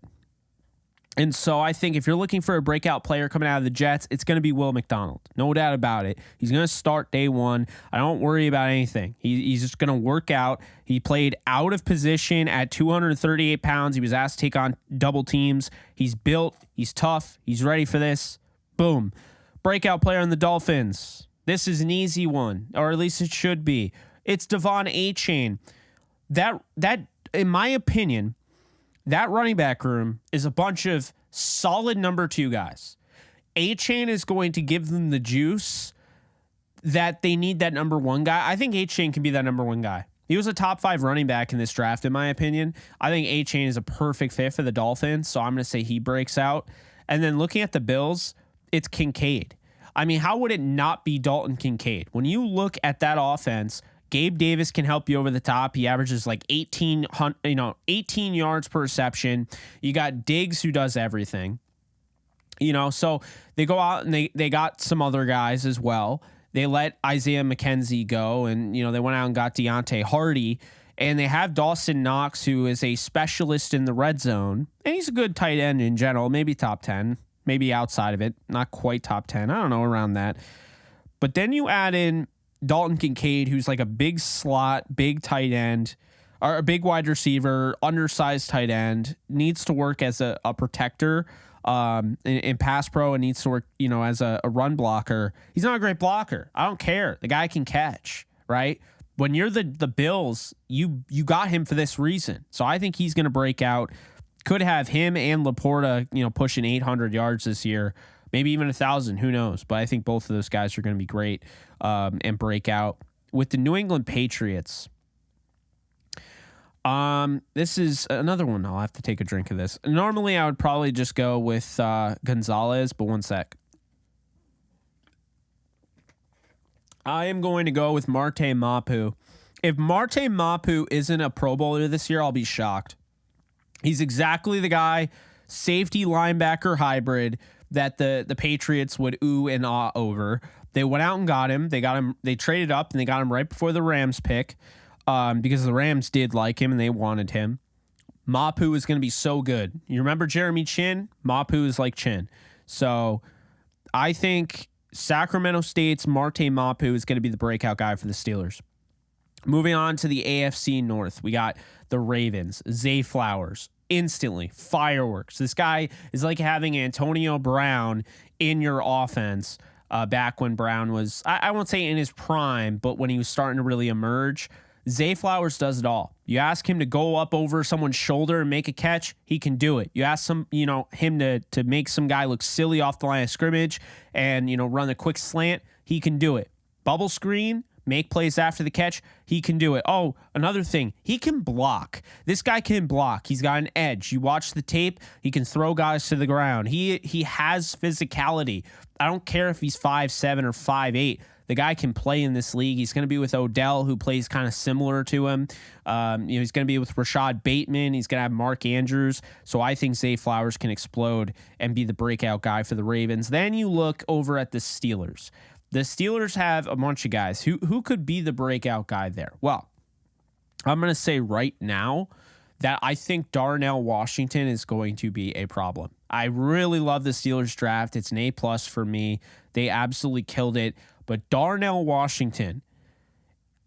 And so I think if you're looking for a breakout player coming out of the Jets, it's going to be Will McDonald. No doubt about it. He's going to start day one. I don't worry about anything. He's just going to work out. He played out of position at 238 pounds. He was asked to take on double teams. He's built. He's tough. He's ready for this. Boom. Breakout player on the Dolphins. This is an easy one, or at least it should be. It's Devon Achane. That, in my opinion, that running back room is a bunch of solid number 2 guys. Achane is going to give them the juice that they need that number 1 guy. I think Achane can be that number 1 guy. He was a top 5 running back in this draft, in my opinion. I think Achane is a perfect fit for the Dolphins, so I'm going to say he breaks out. And then looking at the Bills, it's Kincaid. I mean, how would it not be Dalton Kincaid? When you look at that offense, Gabe Davis can help you over the top. He averages like 18 yards per reception. You got Diggs who does everything. So they go out and they got some other guys as well. They let Isaiah McKenzie go, and they went out and got Deontay Hardy, and they have Dawson Knox, who is a specialist in the red zone, and he's a good tight end in general, maybe top 10, maybe outside of it, not quite top 10. I don't know, around that. But then you add in Dalton Kincaid, who's like a big slot, big tight end, or a big wide receiver, undersized tight end, needs to work as a protector. in pass pro and needs to work, as a run blocker. He's not a great blocker. I don't care. The guy can catch, right? When you're the Bills, you got him for this reason. So I think he's going to break out. Could have him and Laporta, pushing 800 yards this year, maybe even 1,000. Who knows? But I think both of those guys are going to be great and break out. With the New England Patriots, this is another one. I'll have to take a drink of this. Normally, I would probably just go with Gonzalez, but one sec. I am going to go with Marte Mapu. If Marte Mapu isn't a Pro Bowler this year, I'll be shocked. He's exactly the guy, safety linebacker hybrid, that the Patriots would ooh and ah over. They went out and got him. They traded up and they got him right before the Rams pick because the Rams did like him and they wanted him. Mapu is going to be so good. You remember Jeremy Chin? Mapu is like Chin. So I think Sacramento State's Marte Mapu is going to be the breakout guy for the Steelers. Moving on to the AFC North, we got the Ravens. Zay Flowers, instantly, fireworks. This guy is like having Antonio Brown in your offense back when Brown was, I won't say in his prime, but when he was starting to really emerge. Zay Flowers does it all. You ask him to go up over someone's shoulder and make a catch, he can do it. You ask him to make some guy look silly off the line of scrimmage and, run a quick slant, he can do it. Bubble screen, make plays after the catch, he can do it. Oh, another thing, he can block. This guy can block. He's got an edge. You watch the tape, he can throw guys to the ground. He has physicality. I don't care if he's 5'7" or 5'8". The guy can play in this league. He's going to be with Odell, who plays kind of similar to him. He's going to be with Rashad Bateman. He's going to have Mark Andrews. So I think Zay Flowers can explode and be the breakout guy for the Ravens. Then you look over at the Steelers. The Steelers have a bunch of guys. Who could be the breakout guy there? Well, I'm going to say right now that I think Darnell Washington is going to be a problem. I really love the Steelers draft. It's an A+ for me. They absolutely killed it. But Darnell Washington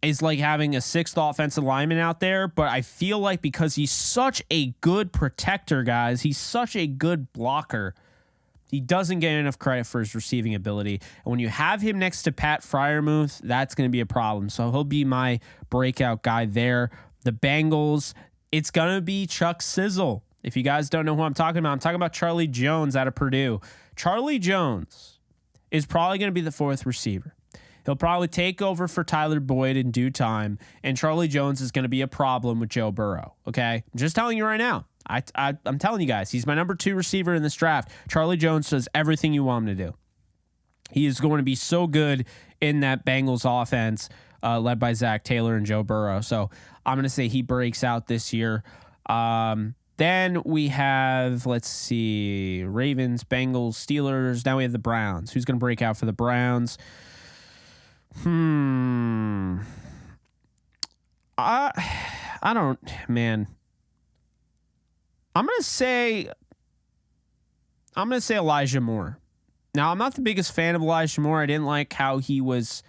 is like having a sixth offensive lineman out there. But I feel like because he's such a good protector, guys, he's such a good blocker, he doesn't get enough credit for his receiving ability. And when you have him next to Pat Freiermuth, that's going to be a problem. So he'll be my breakout guy there. The Bengals, it's going to be Chuck Sizzle. If you guys don't know who I'm talking about Charlie Jones out of Purdue. Charlie Jones is probably going to be the fourth receiver. He'll probably take over for Tyler Boyd in due time, and Charlie Jones is going to be a problem with Joe Burrow, okay? I'm just telling you right now. I'm telling you guys, he's my number 2 receiver in this draft. Charlie Jones does everything you want him to do. He is going to be so good in that Bengals offense led by Zach Taylor and Joe Burrow. So I'm going to say he breaks out this year. Then we have, let's see, Ravens, Bengals, Steelers. Now we have the Browns. Who's going to break out for the Browns? I don't, man. I'm going to say Elijah Moore. Now, I'm not the biggest fan of Elijah Moore. I didn't like how he was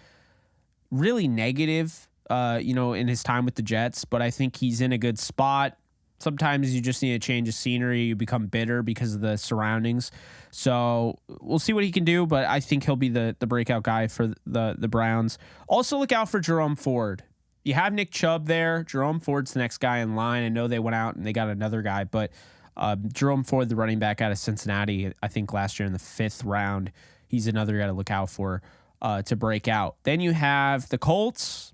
really negative, in his time with the Jets, but I think he's in a good spot. Sometimes you just need a change of scenery. You become bitter because of the surroundings. So we'll see what he can do, but I think he'll be the breakout guy for the Browns. Also look out for Jerome Ford. You have Nick Chubb there. Jerome Ford's the next guy in line. I know they went out and they got another guy, but Jerome Ford, the running back out of Cincinnati, I think last year in the 5th round, he's another guy to look out for to break out. Then you have the Colts.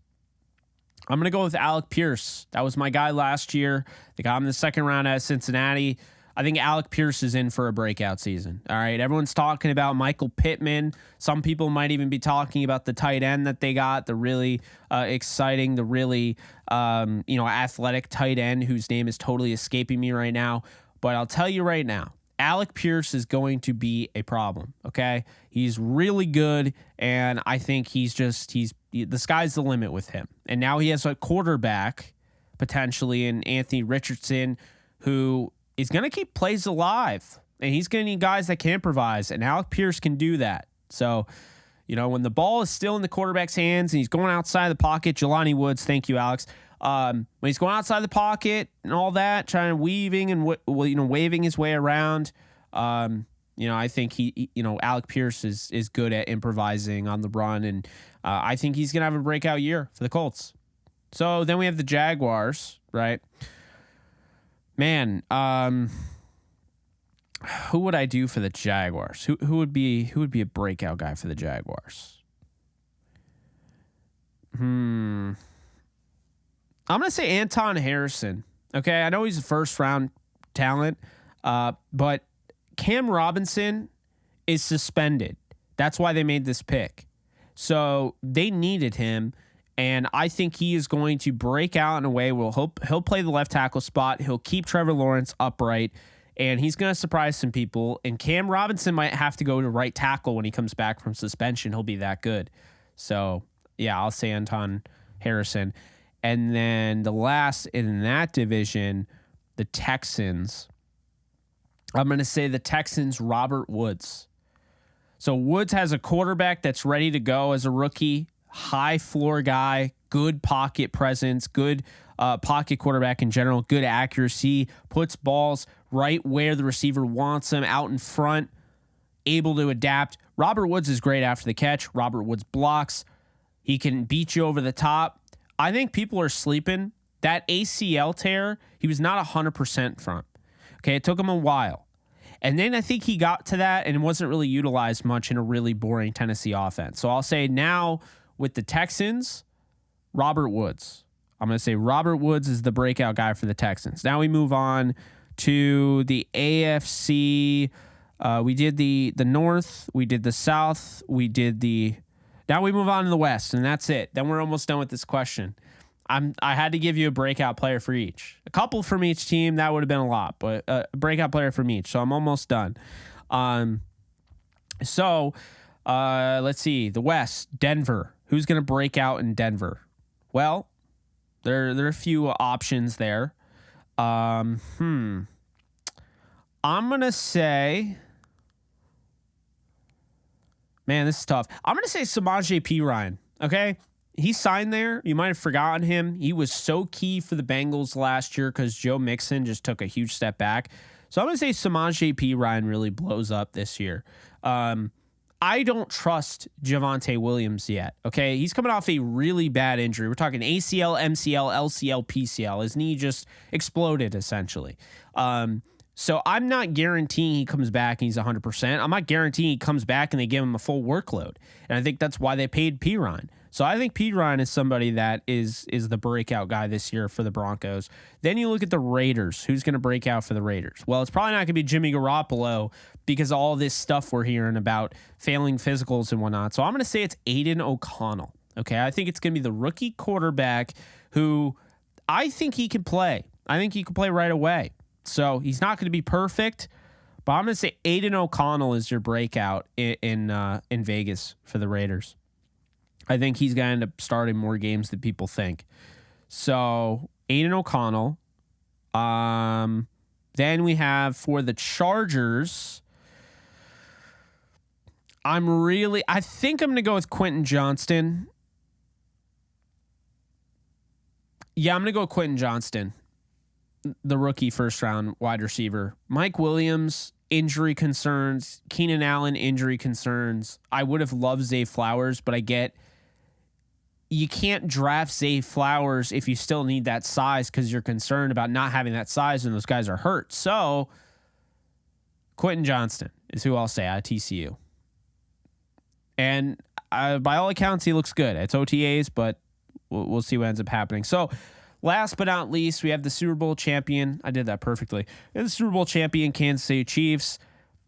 I'm going to go with Alec Pierce. That was my guy last year. They got him in the 2nd round at Cincinnati. I think Alec Pierce is in for a breakout season. All right. Everyone's talking about Michael Pittman. Some people might even be talking about the tight end that they got, the really exciting, the really, athletic tight end whose name is totally escaping me right now. But I'll tell you right now, Alec Pierce is going to be a problem. Okay. He's really good. And I think the sky's the limit with him. And now he has a quarterback potentially in Anthony Richardson who is going to keep plays alive, and he's going to need guys that can improvise, and Alec Pierce can do that. So, when the ball is still in the quarterback's hands and he's going outside the pocket, Jelani Woods, thank you, Alex. When he's going outside the pocket and all that, trying to waving his way around, I think Alec Pierce is good at improvising on the run, and I think he's going to have a breakout year for the Colts. So then we have the Jaguars, right? Man, who would I do for the Jaguars? Who would be a breakout guy for the Jaguars? I'm going to say Anton Harrison. Okay, I know he's a first round talent, but Cam Robinson is suspended. That's why they made this pick. So they needed him, and I think he is going to break out in a way where he'll play the left tackle spot. He'll keep Trevor Lawrence upright, and he's going to surprise some people. And Cam Robinson might have to go to right tackle when he comes back from suspension. He'll be that good. So, yeah, I'll say Anton Harrison. And then the last in that division, the Texans. I'm going to say the Texans, Robert Woods. So Woods has a quarterback that's ready to go as a rookie, high floor guy, good pocket presence, good pocket quarterback in general, good accuracy, puts balls right where the receiver wants them, out in front, able to adapt. Robert Woods is great after the catch. Robert Woods blocks. He can beat you over the top. I think people are sleeping. That ACL tear, he was not 100% from. Okay, it took him a while. And then I think he got to that and wasn't really utilized much in a really boring Tennessee offense. So I'll say now with the Texans, Robert Woods. I'm going to say Robert Woods is the breakout guy for the Texans. Now we move on to the AFC. We did the North. We did the South. Now we move on to the West, and that's it. Then we're almost done with this question. I had to give you a breakout player for each. A couple from each team, that would have been a lot, but a breakout player from each. So I'm almost done. Let's see. The West, Denver. Who's going to break out in Denver? Well, there are a few options there. I'm going to say... Man, this is tough. I'm going to say Samaje Perine, okay? He signed there. You might have forgotten him. He was so key for the Bengals last year because Joe Mixon just took a huge step back. So I'm going to say Samaje Perine really blows up this year. I don't trust Javonte Williams yet, okay? He's coming off a really bad injury. We're talking ACL, MCL, LCL, PCL. His knee just exploded, essentially. So I'm not guaranteeing he comes back and he's 100%. I'm not guaranteeing he comes back and they give him a full workload. And I think that's why they paid Perine. So I think Perine is somebody that is the breakout guy this year for the Broncos. Then you look at the Raiders. Who's going to break out for the Raiders? Well, it's probably not going to be Jimmy Garoppolo because of all this stuff we're hearing about failing physicals and whatnot. So I'm going to say it's Aiden O'Connell. Okay, I think it's going to be the rookie quarterback who I think he can play. I think he can play right away. So he's not going to be perfect, but I'm going to say Aiden O'Connell is your breakout in Vegas for the Raiders. I think he's going to end up starting more games than people think. So Aiden O'Connell. Then we have for the Chargers. I think I'm going to go with Quentin Johnston. Yeah, I'm going to go with Quentin Johnston, the rookie first-round wide receiver. Mike Williams, injury concerns. Keenan Allen, injury concerns. I would have loved Zay Flowers, but I get you can't draft Zay Flowers if you still need that size because you're concerned about not having that size when those guys are hurt. So Quentin Johnston is who I'll say at TCU. And by all accounts, he looks good. It's OTAs, but we'll see what ends up happening. So last but not least, we have the Super Bowl champion. I did that perfectly. We have the Super Bowl champion Kansas City Chiefs.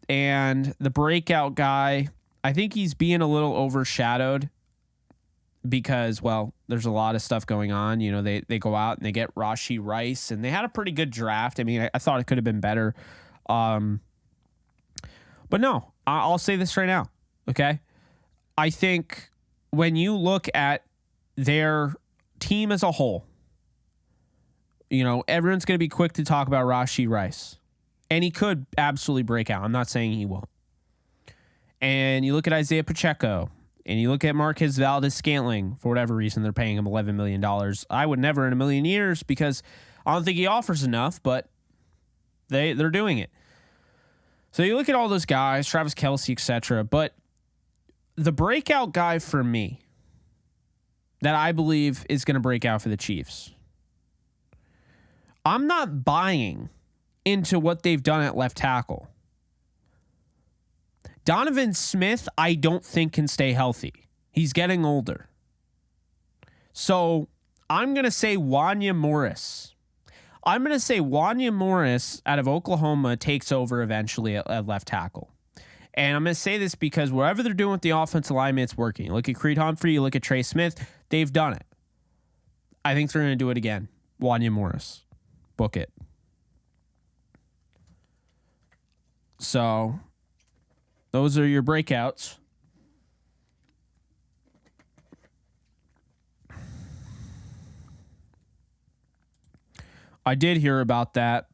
And the breakout guy, I think he's being a little overshadowed because, well, there's a lot of stuff going on. You know, they go out and they get Rashee Rice, and they had a pretty good draft. I mean, I thought it could have been better. But no, I'll say this right now, okay? I think when you look at their team as a whole, you know, everyone's going to be quick to talk about Rashee Rice. And he could absolutely break out. I'm not saying he won't. And you look at Isaiah Pacheco, and you look at Marquez Valdes-Scantling. For whatever reason, they're paying him $11 million. I would never in a million years because I don't think he offers enough, but they're doing it. So you look at all those guys, Travis Kelce, etc. But the breakout guy for me that I believe is going to break out for the Chiefs, I'm not buying into what they've done at left tackle. Donovan Smith, I don't think can stay healthy. He's getting older. So I'm going to say Wanya Morris. I'm going to say Wanya Morris out of Oklahoma takes over eventually at left tackle. And I'm going to say this because wherever they're doing with the offensive lineman, it's working. You look at Creed Humphrey, you look at Trey Smith, they've done it. I think they're going to do it again. Wanya Morris. Book it. So those are your breakouts. I did hear about that.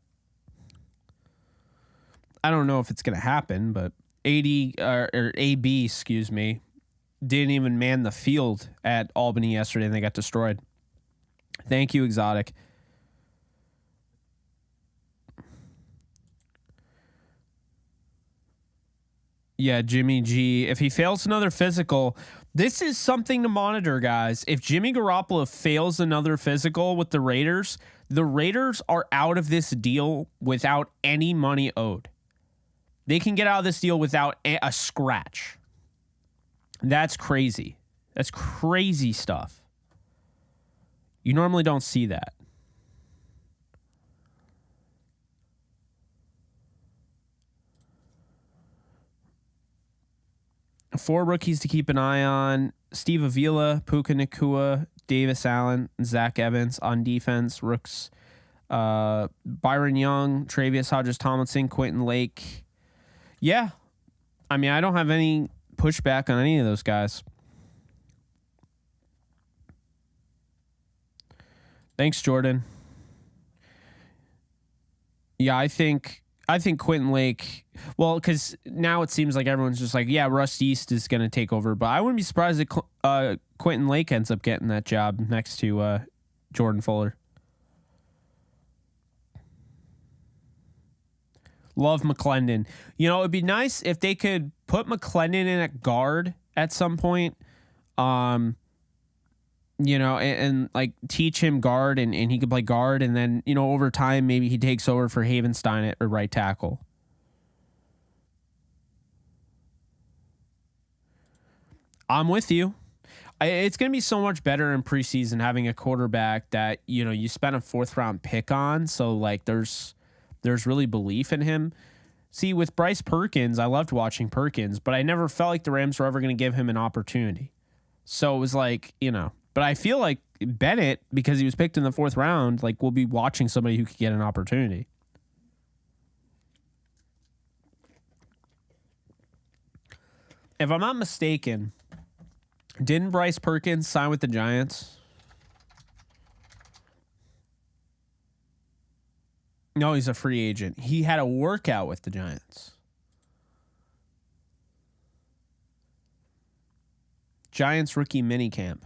I don't know if it's going to happen, but AB, excuse me, didn't even man the field at Albany yesterday and they got destroyed. Thank you, Exotic. Yeah, Jimmy G. If he fails another physical, this is something to monitor, guys. If Jimmy Garoppolo fails another physical with the Raiders are out of this deal without any money owed. They can get out of this deal without a scratch. That's crazy. That's crazy stuff. You normally don't see that. Four rookies to keep an eye on: Steve Avila, Puka Nacua, Davis Allen, Zach Evans on defense. Rooks, Byron Young, Travius Hodges-Tomlinson, Quentin Lake. Yeah. I mean, I don't have any pushback on any of those guys. Thanks, Jordan. Yeah, I think Quentin Lake, well, because now it seems like everyone's just like, yeah, Russ East is going to take over. But I wouldn't be surprised if Quentin Lake ends up getting that job next to Jordan Fuller. Love McClendon. You know, it'd be nice if they could put McClendon in at guard at some point. You know, and like teach him guard and he could play guard. And then, you know, over time, maybe he takes over for Havenstein at right tackle. I'm with you. It's going to be so much better in preseason having a quarterback that, you know, you spent a 4th round pick on. So like there's really belief in him. See, with Bryce Perkins, I loved watching Perkins, but I never felt like the Rams were ever going to give him an opportunity. So it was like, you know, but I feel like Bennett, because he was picked in the 4th round, like we'll be watching somebody who could get an opportunity. If I'm not mistaken, didn't Bryce Perkins sign with the Giants? No, he's a free agent. He had a workout with the Giants. Giants rookie minicamp.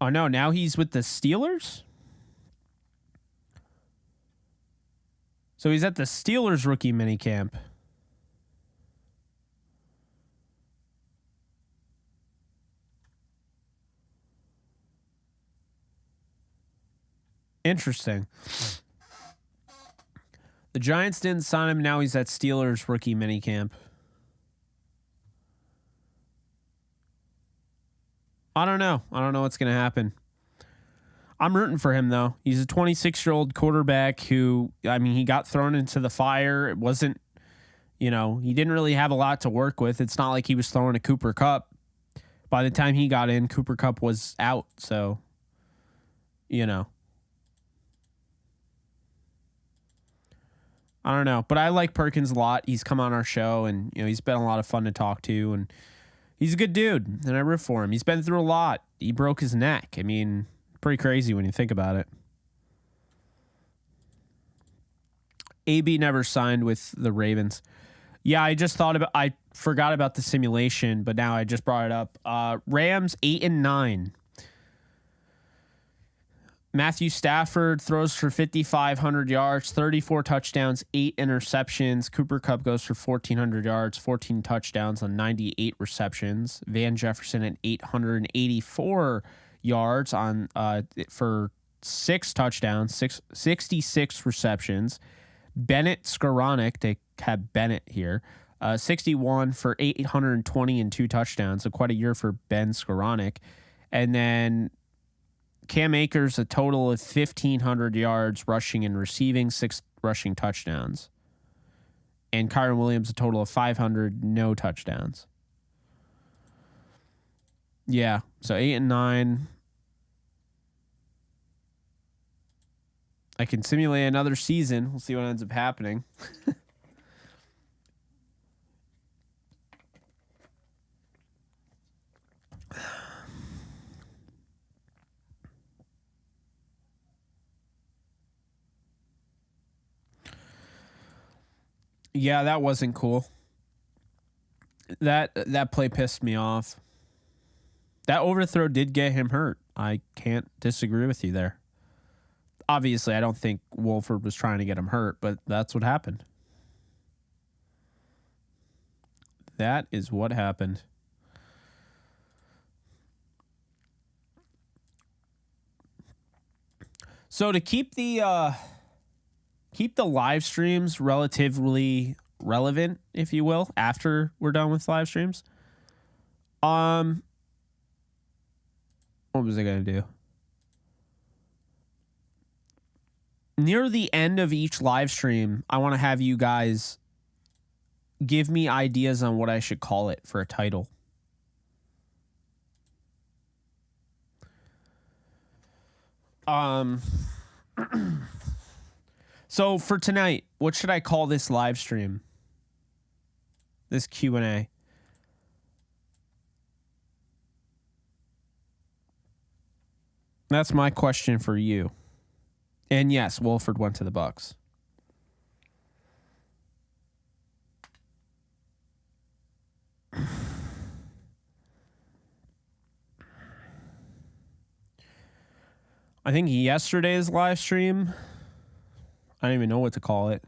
Oh, no, now he's with the Steelers? So he's at the Steelers rookie minicamp. Interesting. The Giants didn't sign him. Now he's at Steelers rookie minicamp. I don't know. I don't know what's going to happen. I'm rooting for him, though. He's a 26-year-old quarterback who, I mean, he got thrown into the fire. It wasn't, you know, he didn't really have a lot to work with. It's not like he was throwing a Cooper Kupp. By the time he got in, Cooper Kupp was out. So, you know. I don't know. But I like Perkins a lot. He's come on our show, and, you know, he's been a lot of fun to talk to, and he's a good dude, and I root for him. He's been through a lot. He broke his neck. I mean, pretty crazy when you think about it. AB never signed with the Ravens. Yeah, I forgot about the simulation, but now I just brought it up. Rams 8-9. Matthew Stafford throws for 5,500 yards, 34 touchdowns, 8 interceptions. Cooper Kupp goes for 1,400 yards, 14 touchdowns on 98 receptions. Van Jefferson at 884 yards on for 6 touchdowns, 66 receptions. Bennett Skoranek, they have Bennett here, 61 for 820 and 2 touchdowns. So quite a year for Ben Skoranek. And then Cam Akers, a total of 1,500 yards rushing and receiving, 6 rushing touchdowns. And Kyron Williams, a total of 500, no touchdowns. Yeah, so 8 and 9. I can simulate another season. We'll see what ends up happening. Yeah, that wasn't cool. That play pissed me off. That overthrow did get him hurt. I can't disagree with you there. Obviously, I don't think Wolford was trying to get him hurt, but that's what happened. That is what happened. So to keep the live streams relatively relevant, if you will, after we're done with live streams, what was I gonna do? Near the end of each live stream, I want to have you guys give me ideas on what I should call it for a title. So for tonight, what should I call this live stream? This Q&A. That's my question for you. And yes, Wolford went to the Bucks. I think yesterday's live stream, I don't even know what to call it.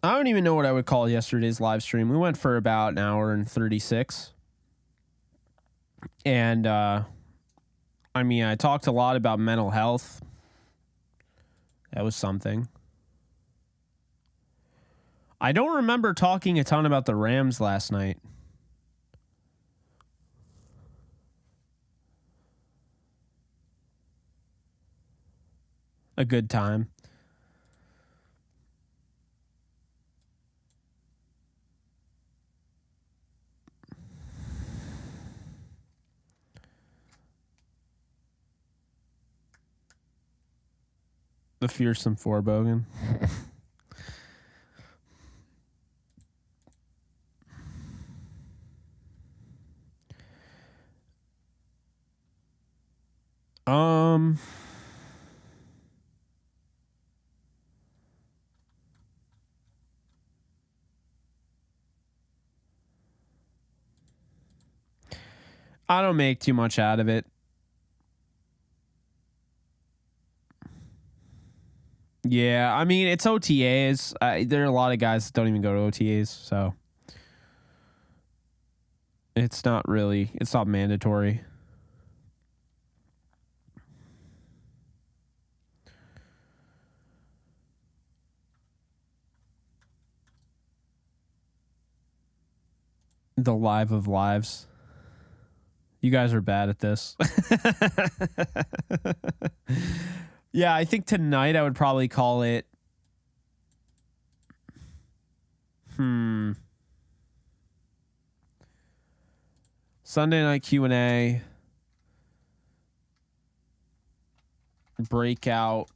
I don't even know what I would call yesterday's live stream. We went for about an hour and 36. And, I mean, I talked a lot about mental health. That was something. I don't remember talking a ton about the Rams last night. A good time. The fearsome Forbogen. I don't make too much out of it. Yeah, I mean, it's OTAs. There are a lot of guys that don't even go to OTAs, so it's not mandatory. The live of lives. You guys are bad at this. Yeah, I think tonight I would probably call it Sunday night Q&A. Breakout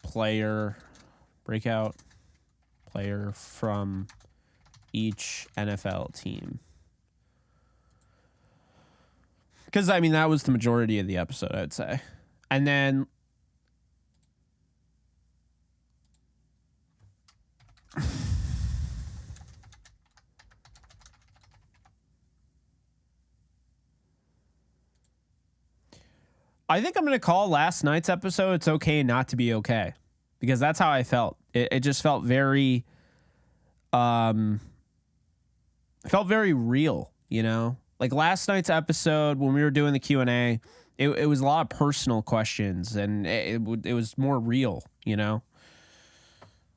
player from each NFL team. Because, I mean, that was the majority of the episode, I'd say. And then... I think I'm going to call last night's episode It's Okay Not to Be Okay. Because that's how I felt. It just felt very... felt very real, you know? Like last night's episode, when we were doing the Q&A, it was a lot of personal questions, and it was more real, you know?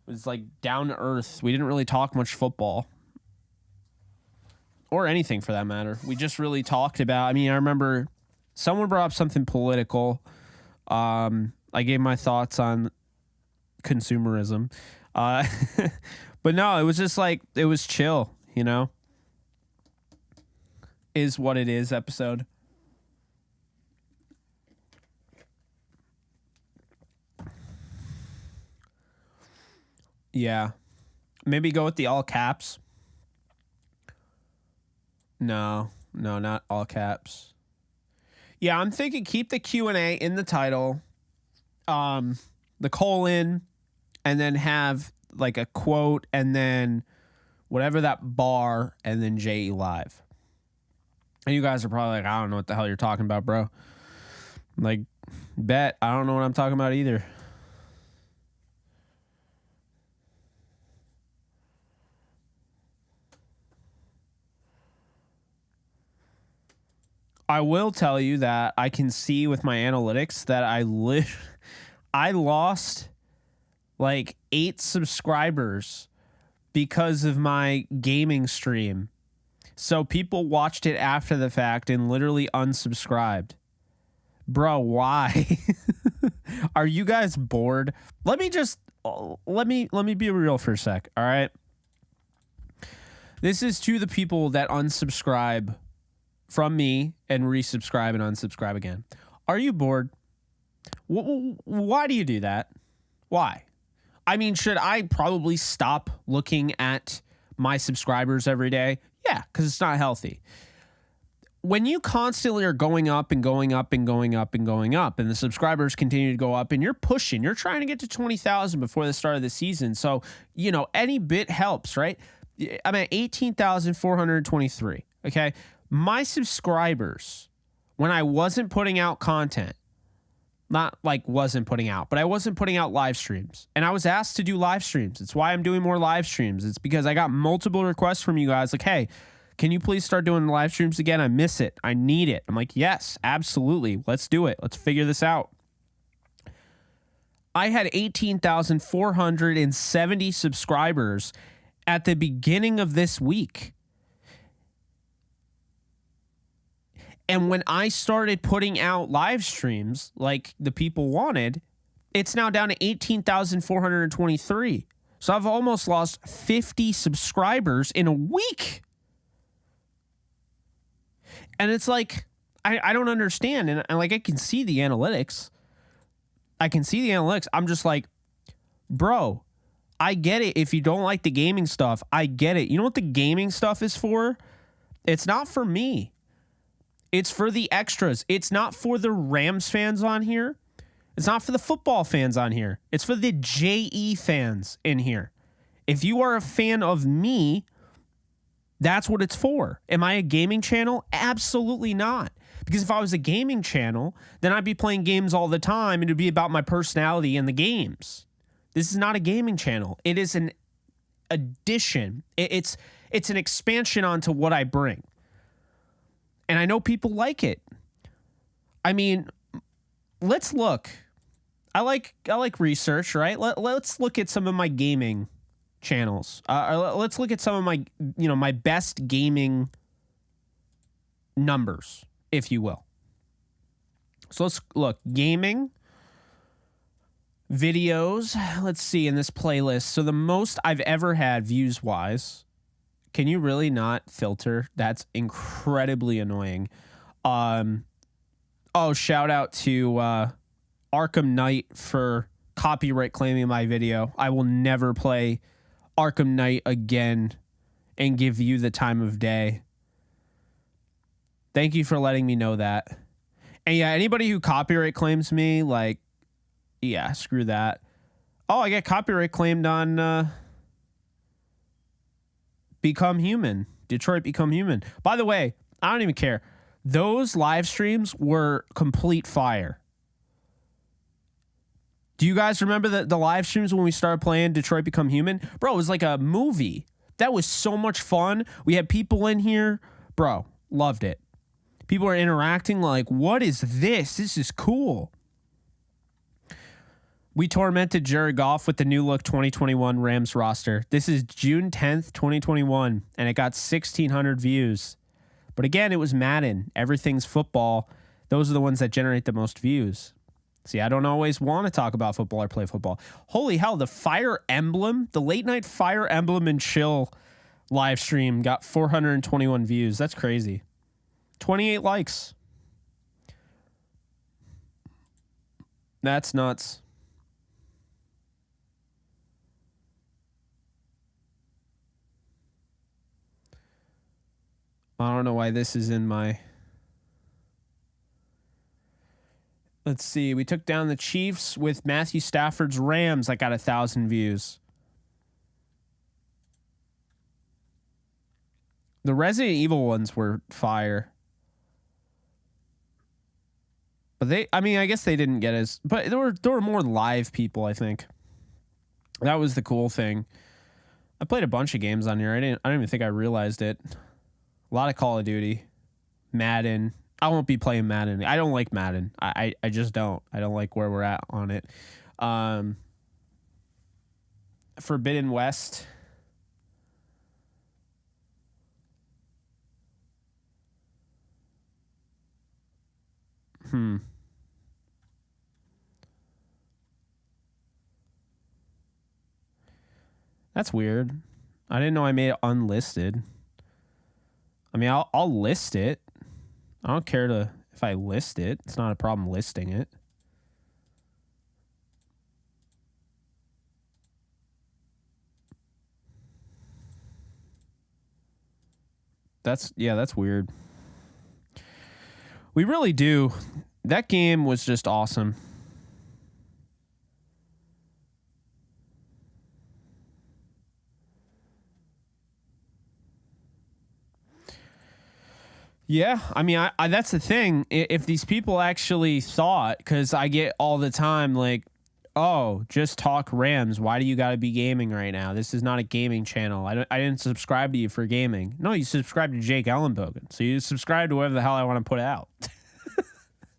It was like down to earth. We didn't really talk much football. Or anything for that matter. We just really talked about... I mean, I remember... Someone brought up something political. I gave my thoughts on consumerism. But no, it was just like, it was chill, you know? Is what it is episode. Yeah. Maybe go with the all caps. No, not all caps. Yeah, I'm thinking keep the Q&A in the title, the colon, and then have like a quote, and then whatever that bar, and then JE Live. And you guys are probably like, I don't know what the hell you're talking about, bro. Like, bet. I don't know what I'm talking about either. I will tell you that I can see with my analytics that I lost like 8 subscribers because of my gaming stream. So people watched it after the fact and literally unsubscribed. Bro, why? Are you guys bored? Let me be real for a sec, all right? This is to the people that unsubscribe from me and resubscribe and unsubscribe again. Are you bored? Why do you do that? Why? I mean, should I probably stop looking at my subscribers every day? Yeah, because it's not healthy. When you constantly are going up and going up and going up and going up, and the subscribers continue to go up, and you're pushing, you're trying to get to 20,000 before the start of the season. So, you know, any bit helps, right? I'm at 18,423. Okay. My subscribers, when I wasn't putting out content, not like wasn't putting out, but I wasn't putting out live streams, and I was asked to do live streams. It's why I'm doing more live streams. It's because I got multiple requests from you guys like, hey, can you please start doing live streams again? I miss it. I need it. I'm like, yes, absolutely. Let's do it. Let's figure this out. I had 18,470 subscribers at the beginning of this week. And when I started putting out live streams like the people wanted, it's now down to 18,423. So I've almost lost 50 subscribers in a week. And it's like, I don't understand. And like, I can see the analytics. I'm just like, bro, I get it. If you don't like the gaming stuff, I get it. You know what the gaming stuff is for? It's not for me. It's for the extras. It's not for the Rams fans on here. It's not for the football fans on here. It's for the JE fans in here. If you are a fan of me, that's what it's for. Am I a gaming channel? Absolutely not. Because if I was a gaming channel, then I'd be playing games all the time, and it'd be about my personality in the games. This is not a gaming channel. It is an addition. It's an expansion onto what I bring. And I know people like it. I mean, let's look. I like research, right? Let's look at some of my gaming channels. Let's look at some of my, my best gaming numbers, if you will. So let's look. Gaming videos. Let's see in this playlist. So the most I've ever had views-wise. Can you really not filter? That's incredibly annoying. Shout out to Arkham Knight for copyright claiming my video. I will never play Arkham Knight again and give you the time of day. Thank you for letting me know that. And yeah, anybody who copyright claims me, like, yeah, screw that. Oh, I get copyright claimed on Become Human. Detroit Become Human. By the way, I don't even care. Those live streams were complete fire. Do you guys remember the live streams when we started playing Detroit Become Human? Bro, it was like a movie. That was so much fun. We had people in here. Bro, loved it. People are interacting like, what is this? This is cool. We tormented Jared Goff with the new look 2021 Rams roster. This is June 10th, 2021, and it got 1,600 views. But again, it was Madden. Everything's football. Those are the ones that generate the most views. See, I don't always want to talk about football or play football. Holy hell, the Fire Emblem, the late night Fire Emblem and Chill live stream got 421 views. That's crazy. 28 likes. That's nuts. I don't know why this is in my... Let's see. We took down the Chiefs with Matthew Stafford's Rams. I got 1,000 views. The Resident Evil ones were fire. But I guess they didn't get as... But there were more live people, I think. That was the cool thing. I played a bunch of games on here. I don't even think I realized it. A lot of Call of Duty. Madden. I won't be playing Madden. I don't like Madden. I just don't. I don't like where we're at on it. Forbidden West. That's weird. I didn't know I made it unlisted. I mean, I'll list it. I don't care if I list it. It's not a problem listing it. That's weird. We really do. That game was just awesome. Yeah, I mean, I that's the thing. If these people actually thought, because I get all the time like, oh, just talk Rams. Why do you got to be gaming right now? This is not a gaming channel. I didn't subscribe to you for gaming. No, you subscribe to Jake Ellenbogen. So you subscribe to whatever the hell I want to put out.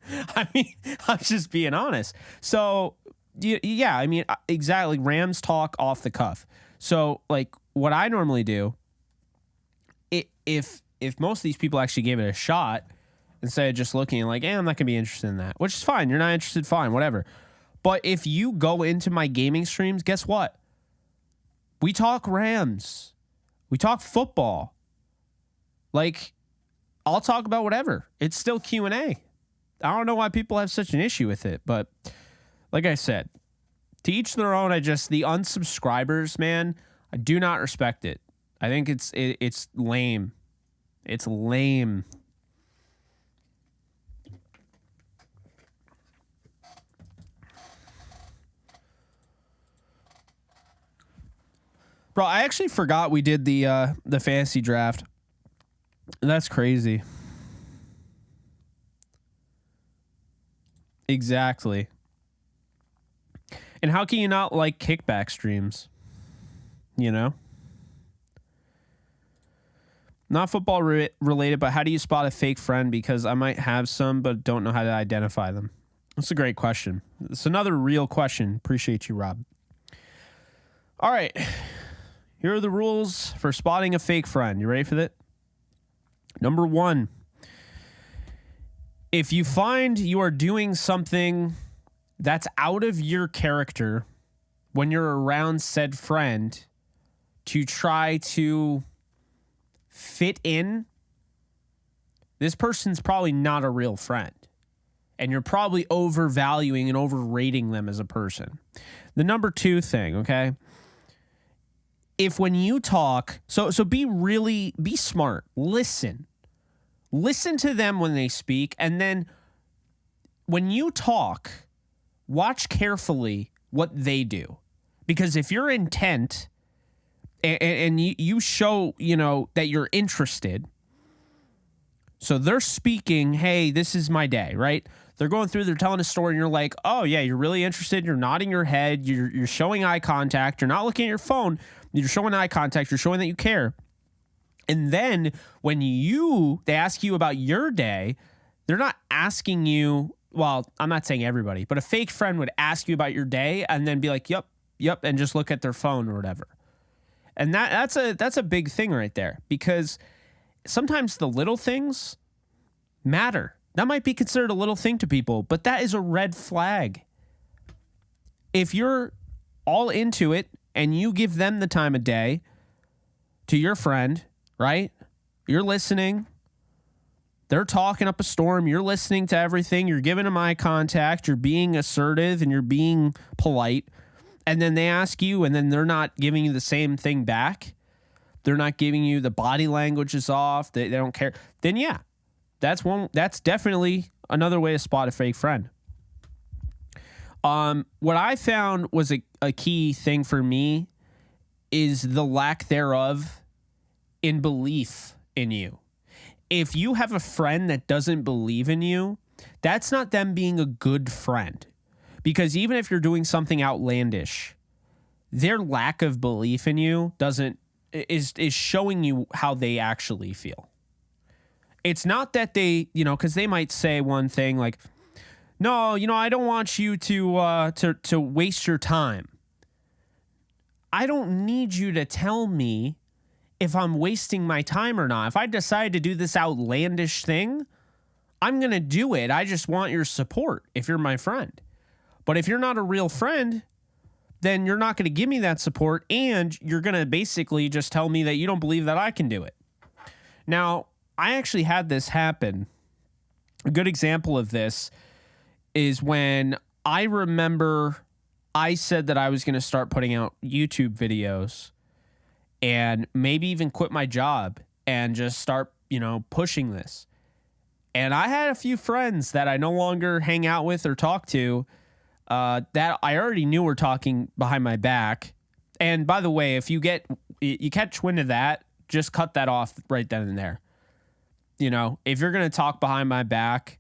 I mean, I'm just being honest. So, yeah, I mean, exactly. Rams talk off the cuff. So, like, what I normally do, if most of these people actually gave it a shot, instead of just looking like, I'm not going to be interested in that, which is fine. You're not interested, fine, whatever. But if you go into my gaming streams, guess what? We talk Rams. We talk football. Like, I'll talk about whatever. It's still Q&A. I don't know why people have such an issue with it, but like I said, to each their own. The unsubscribers, man, I do not respect it. I think it's lame. It's lame. Bro, I actually forgot we did the fantasy draft. That's crazy. Exactly. And how can you not like kickback streams? You know? Not football related, but how do you spot a fake friend? Because I might have some, but don't know how to identify them. That's a great question. It's another real question. Appreciate you, Rob. All right. Here are the rules for spotting a fake friend. You ready for that? Number 1. If you find you are doing something that's out of your character when you're around said friend to try to fit in, this person's probably not a real friend. And you're probably overvaluing and overrating them as a person. The number 2 thing, okay? If when you talk, so be smart. Listen Listen to them when they speak, and then when you talk, watch carefully what they do. Because if you're intent and you show, that you're interested, so they're speaking, hey, this is my day, right? They're going through, they're telling a story, and you're like, oh, yeah, you're really interested. You're nodding your head. You're showing eye contact. You're not looking at your phone. You're showing eye contact. You're showing that you care. And then when they ask you about your day, they're not asking you, well, I'm not saying everybody, but a fake friend would ask you about your day and then be like, yep, and just look at their phone or whatever. And that's a big thing right there, because sometimes the little things matter. That might be considered a little thing to people, but that is a red flag. If you're all into it and you give them the time of day to your friend, right? You're listening. They're talking up a storm. You're listening to everything. You're giving them eye contact. You're being assertive and you're being polite. And then they ask you, and then they're not giving you the same thing back. They're not giving you, the body language is off. They don't care. Then yeah, that's definitely another way to spot a fake friend. What I found was a key thing for me is the lack thereof in belief in you. If you have a friend that doesn't believe in you, that's not them being a good friend. Because even if you're doing something outlandish, their lack of belief in you is showing you how they actually feel. It's not that they, because they might say one thing like, no, I don't want you to waste your time. I don't need you to tell me if I'm wasting my time or not. If I decide to do this outlandish thing, I'm going to do it. I just want your support if you're my friend. But if you're not a real friend, then you're not going to give me that support, and you're going to basically just tell me that you don't believe that I can do it. Now, I actually had this happen. A good example of this is when I remember I said that I was going to start putting out YouTube videos and maybe even quit my job and just start, pushing this. And I had a few friends that I no longer hang out with or talk to that I already knew were talking behind my back. And by the way, if you catch wind of that, just cut that off right then and there. If you're going to talk behind my back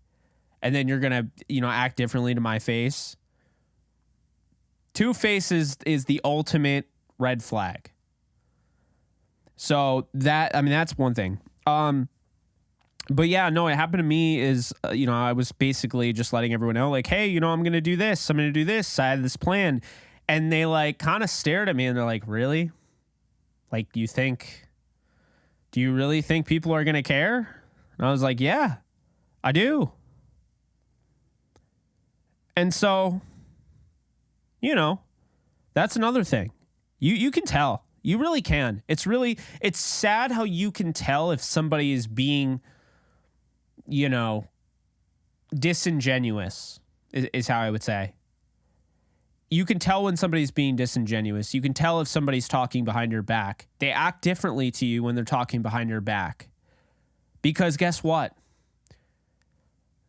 and then you're going to, act differently to my face, two faces is the ultimate red flag. So that's one thing. But yeah, no, it happened to me is, I was basically just letting everyone know, like, hey, I'm going to do this. I'm going to do this. I had this plan. And they kind of stared at me and they're like, really? Like, do you really think people are going to care? And I was like, yeah, I do. And so, that's another thing. You can tell. You really can. It's sad how you can tell if somebody is being, disingenuous is how I would say. You can tell when somebody's being disingenuous. You can tell if somebody's talking behind your back. They act differently to you when they're talking behind your back. Because guess what?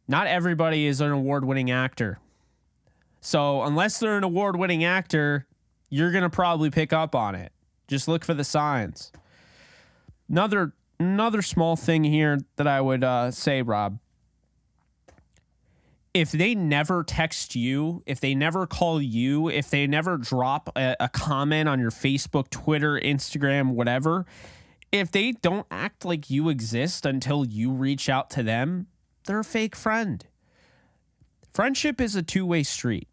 Not everybody is an award-winning actor. So unless they're an award-winning actor, you're going to probably pick up on it. Just look for the signs. Another small thing here that I would say, Rob. If they never text you, if they never call you, if they never drop a comment on your Facebook, Twitter, Instagram, whatever, if they don't act like you exist until you reach out to them, they're a fake friend. Friendship is a two-way street,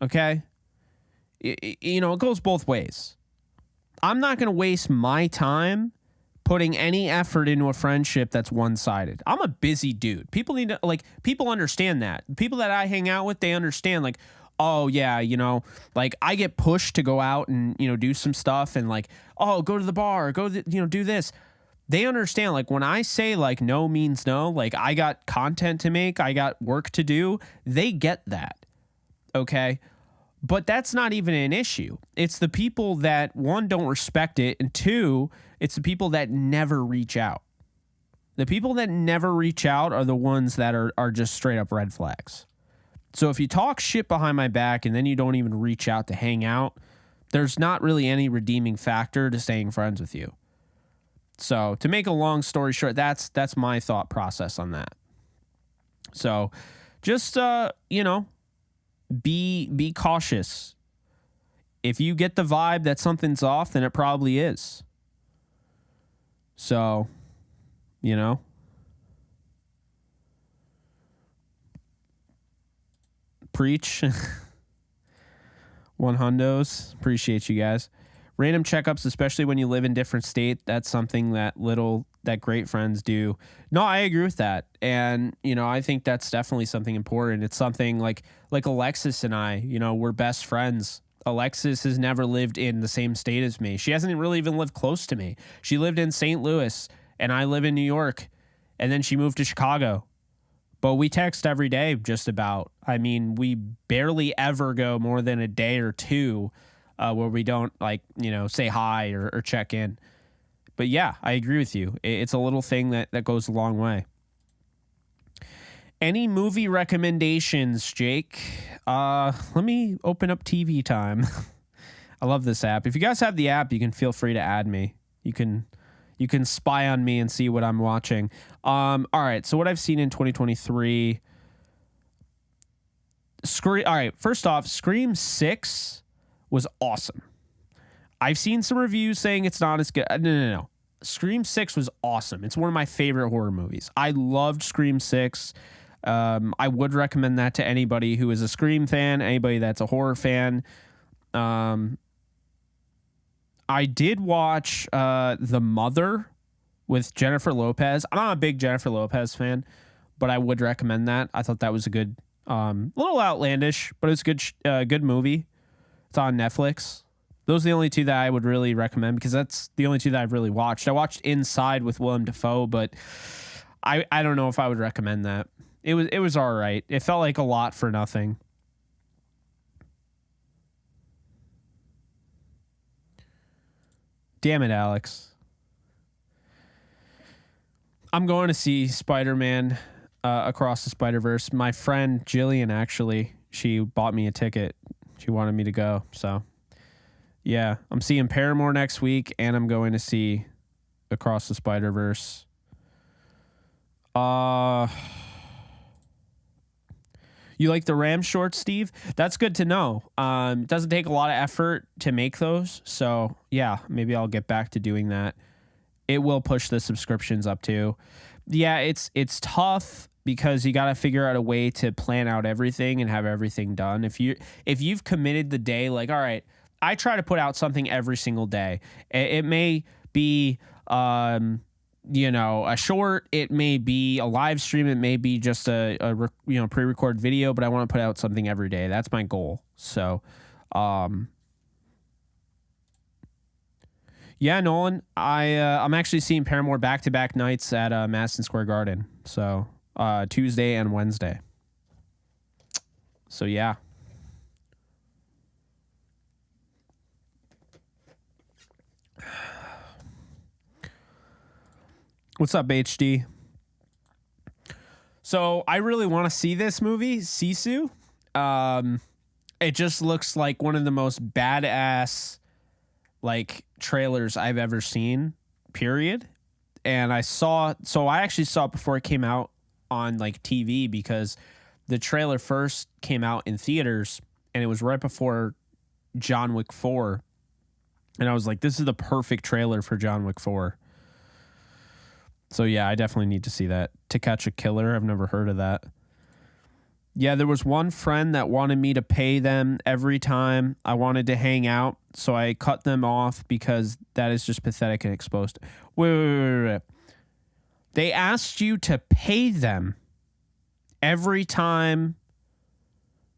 okay? It goes both ways. I'm not going to waste my time putting any effort into a friendship that's one-sided. I'm a busy dude. People need to, people understand that. People that I hang out with, they understand, oh, yeah, I get pushed to go out and, do some stuff and, oh, go to the bar, do this. They understand, when I say, no means no, I got content to make, I got work to do, they get that, okay? But that's not even an issue. It's the people that, one, don't respect it, and two, it's the people that never reach out. The people that never reach out are the ones that are just straight up red flags. So if you talk shit behind my back and then you don't even reach out to hang out, there's not really any redeeming factor to staying friends with you. So to make a long story short, that's my thought process on that. So just, be cautious. If you get the vibe that something's off, then it probably is. So, preach. 100s. Appreciate you guys. Random checkups, especially when you live in different state. That's something that great friends do. No, I agree with that. And, I think that's definitely something important. It's something like Alexis and I, we're best friends. Alexis has never lived in the same state as me. She hasn't really even lived close to me. She lived in St. Louis and I live in New York. And then she moved to Chicago. But we text every day just about. I mean, we barely ever go more than a day or two where we don't say hi or check in. But yeah, I agree with you. It's a little thing that goes a long way. Any movie recommendations, Jake? Let me open up TV Time. I love this app. If you guys have the app, you can feel free to add me. You can spy on me and see what I'm watching. All right. So what I've seen in 2023. All right. First off, Scream 6 was awesome. I've seen some reviews saying it's not as good. No. Scream 6 was awesome. It's one of my favorite horror movies. I loved Scream 6. I would recommend that to anybody who is a Scream fan, anybody that's a horror fan. I did watch The Mother with Jennifer Lopez. I'm not a big Jennifer Lopez fan, but I would recommend that. I thought that was a good, little outlandish, but it's a good movie. It's on Netflix. Those are the only two that I would really recommend because that's the only two that I've really watched. I watched Inside with Willem Dafoe, but I don't know if I would recommend that. It was all right. It felt like a lot for nothing. Damn it, Alex. I'm going to see Spider-Man Across the Spider-Verse. My friend Jillian, actually, she bought me a ticket. She wanted me to go. So, yeah, I'm seeing Paramore next week, and I'm going to see Across the Spider-Verse. You like the Ram shorts, Steve? That's good to know. It doesn't take a lot of effort to make those. So, yeah, maybe I'll get back to doing that. It will push the subscriptions up too. Yeah, it's tough because you got to figure out a way to plan out everything and have everything done. If you've committed the day, like, all right, I try to put out something every single day. It may be a short, it may be a live stream, it may be just a pre-recorded video, but I want to put out something every day. That's my goal. So, yeah, Nolan, I'm actually seeing Paramore back-to-back nights at Madison Square Garden. So, Tuesday and Wednesday. So, yeah. What's up, HD? So I really want to see this movie, Sisu. It just looks like one of the most badass trailers I've ever seen, period. And I actually saw it before it came out on TV because the trailer first came out in theaters and it was right before John Wick 4. And I was like, this is the perfect trailer for John Wick 4. So, yeah, I definitely need to see that. To Catch a Killer, I've never heard of that. Yeah, there was one friend that wanted me to pay them every time I wanted to hang out, so I cut them off because that is just pathetic and exposed. Wait. They asked you to pay them every time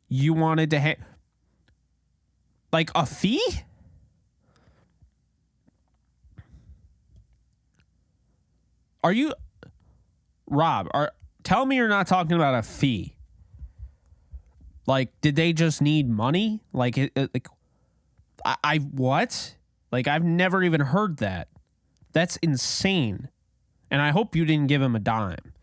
you wanted to hang... Like a fee? Are you, Rob? Tell me you're not talking about a fee. Did they just need money? I what? I've never even heard that. That's insane. And I hope you didn't give him a dime.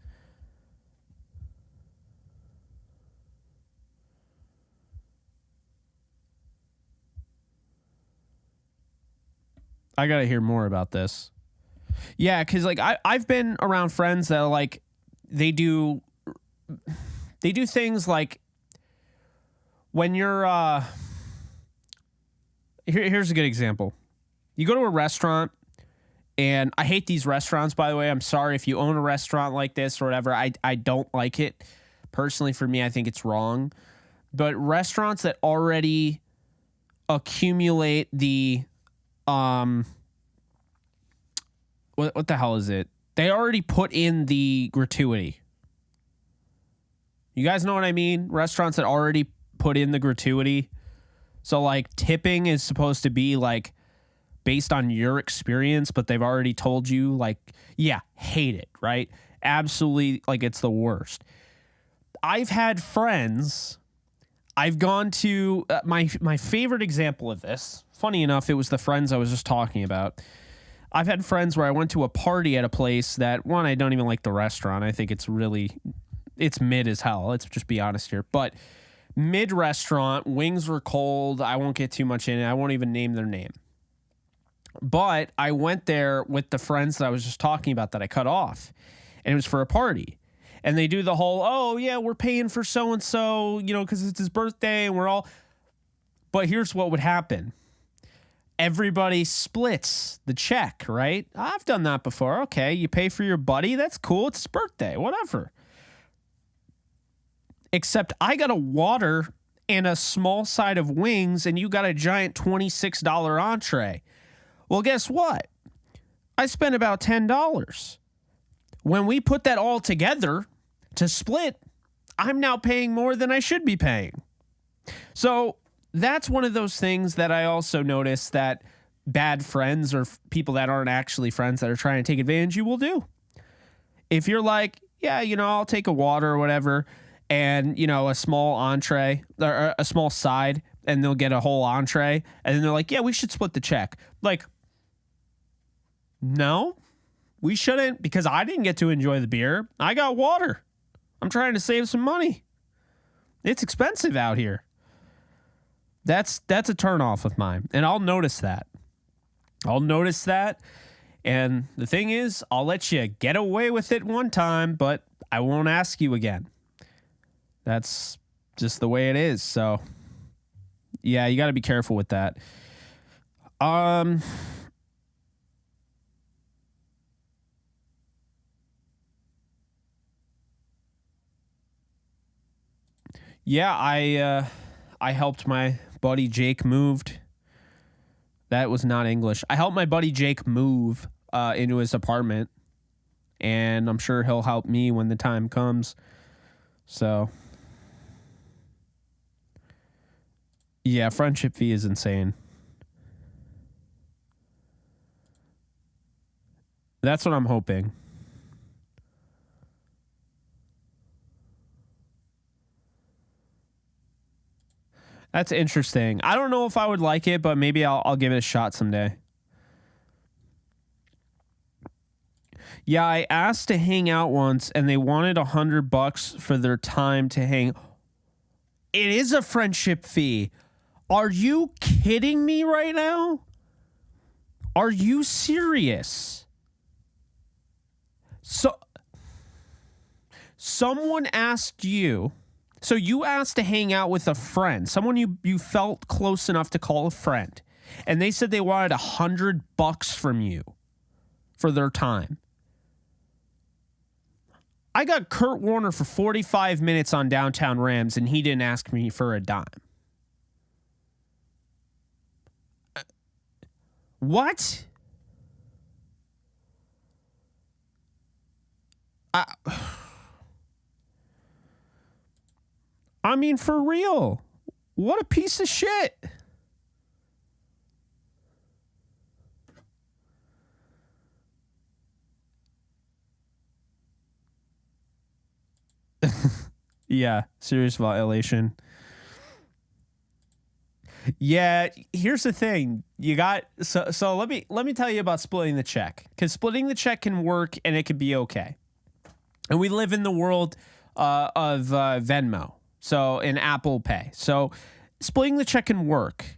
I got to hear more about this. Yeah, because like I've been around friends that like they do things like when you're here's a good example. You go to a restaurant, and I hate these restaurants, by the way. I'm sorry if you own a restaurant like this or whatever. I don't like it. Personally, for me, I think it's wrong. But restaurants that already accumulate the what the hell is it? They already put in the gratuity. You guys know what I mean? Restaurants that already put in the gratuity. So like tipping is supposed to be like based on your experience, but they've already told you like, yeah, hate it, right? Absolutely, like it's the worst. I've had friends, I've gone to my favorite example of this. Funny enough, it was the friends I was just talking about. I've had friends where I went to a party at a place that, one, I don't even like the restaurant. I think it's mid as hell. Let's just be honest here. But mid restaurant, wings were cold. I won't get too much in it. I won't even name their name. But I went there with the friends that I was just talking about that I cut off. And it was for a party. And they do the whole, oh, yeah, we're paying for so-and-so, because it's his birthday and we're all. But here's what would happen. Everybody splits the check, right? I've done that before. Okay, you pay for your buddy. That's cool. It's his birthday, whatever. Except I got a water and a small side of wings, and you got a giant $26 entree. Well, guess what? I spent about $10. When we put that all together to split, I'm now paying more than I should be paying. So that's one of those things that I also notice that bad friends or people that aren't actually friends that are trying to take advantage, you will do. If you're like, yeah, I'll take a water or whatever, and, a small entree or a small side, and they'll get a whole entree, and then they're like, yeah, we should split the check. Like, no, we shouldn't, because I didn't get to enjoy the beer. I got water. I'm trying to save some money. It's expensive out here. That's a turnoff of mine, and I'll notice that. And the thing is, I'll let you get away with it one time, but I won't ask you again. That's just the way it is. So, yeah, you got to be careful with that. Yeah, I helped my buddy Jake moved. That was not English. I helped my buddy Jake move into his apartment, and I'm sure he'll help me when the time comes. So, yeah, friendship fee is insane. That's what I'm hoping. That's interesting. I don't know if I would like it, but maybe I'll give it a shot someday. Yeah, I asked to hang out once, and they wanted $100 for their time to hang. It is a friendship fee. Are you kidding me right now? Are you serious? So, someone asked you. So you asked to hang out with a friend, someone you felt close enough to call a friend, and they said they wanted $100 from you for their time. I got Kurt Warner for 45 minutes on Downtown Rams, and he didn't ask me for a dime. What? I mean, for real. What a piece of shit. Yeah, serious violation. Yeah, here's the thing. You got so let me tell you about splitting the check, because splitting the check can work and it can be okay. And we live in the world of Venmo, so in Apple Pay. So splitting the check can work,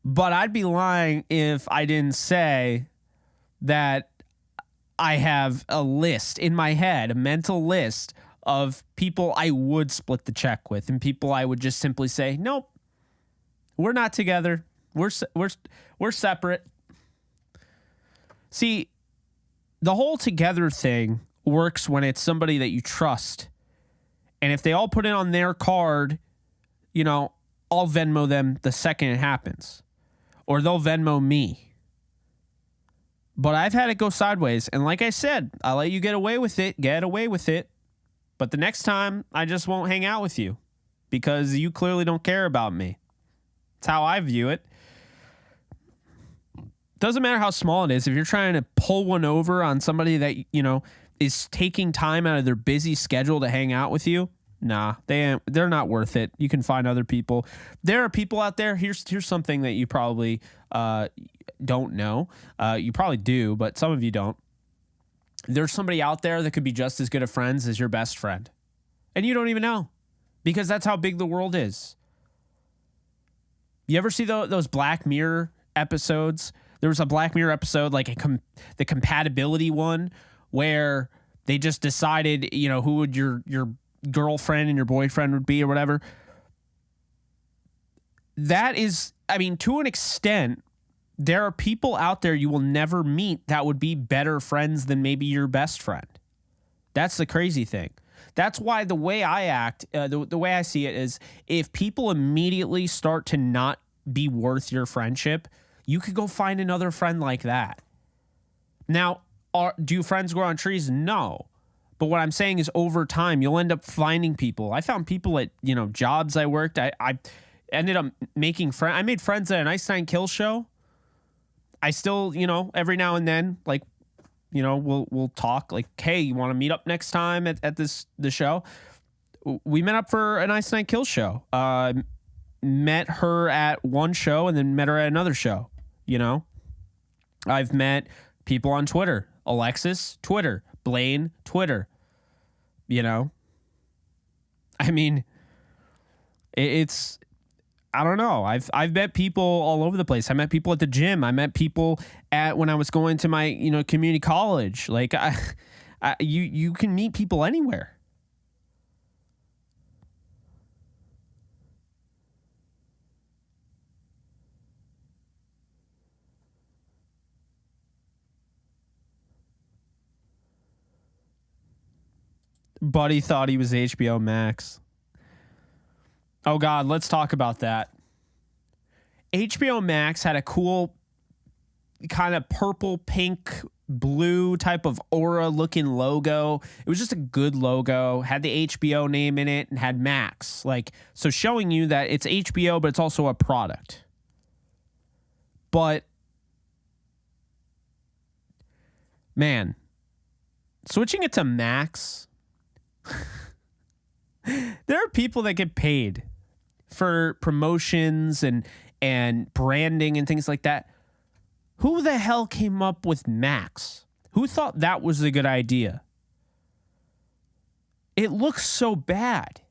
but I'd be lying if I didn't say that I have a list in my head, a mental list of people I would split the check with, and people I would just simply say, nope, we're not together. We're separate. See, the whole together thing works when it's somebody that you trust. And if they all put it on their card, I'll Venmo them the second it happens. Or they'll Venmo me. But I've had it go sideways. And like I said, I'll let you get away with it. But the next time, I just won't hang out with you because you clearly don't care about me. That's how I view it. Doesn't matter how small it is. If you're trying to pull one over on somebody that, is taking time out of their busy schedule to hang out with you, nah, they're not worth it. You can find other people. There are people out there. Here's something that you probably don't know. You probably do, but some of you don't. There's somebody out there that could be just as good of friends as your best friend. And you don't even know, because that's how big the world is. You ever see those Black Mirror episodes? There was a Black Mirror episode, like the compatibility one, where they just decided, who would your girlfriend and your boyfriend would be or whatever. That is, to an extent, there are people out there you will never meet that would be better friends than maybe your best friend. That's the crazy thing. That's why the way I act, the way I see it is, if people immediately start to not be worth your friendship, you could go find another friend like that. Now, do friends grow on trees? No. But what I'm saying is, over time, you'll end up finding people. I found people at, jobs I worked. I ended up making friends. I made friends at an Ice Nine Kill show. I still, every now and then, like, we'll talk, like, hey, you want to meet up next time at the show? We met up for an Ice Nine Kill show. Met her at one show and then met her at another show. I've met people on Twitter. Alexis, Twitter. Blaine, Twitter. It's, I don't know. I've met people all over the place. I met people at the gym. I met people when I was going to my, community college. Like, you can meet people anywhere. Buddy thought he was HBO Max. Oh, God, let's talk about that. HBO Max had a cool kind of purple, pink, blue type of aura looking logo. It was just a good logo, had the HBO name in it, and had Max. So showing you that it's HBO, but it's also a product. But, man, switching it to Max... There are people that get paid for promotions and branding and things like that. Who the hell came up with Max? Who thought that was a good idea? It looks so bad.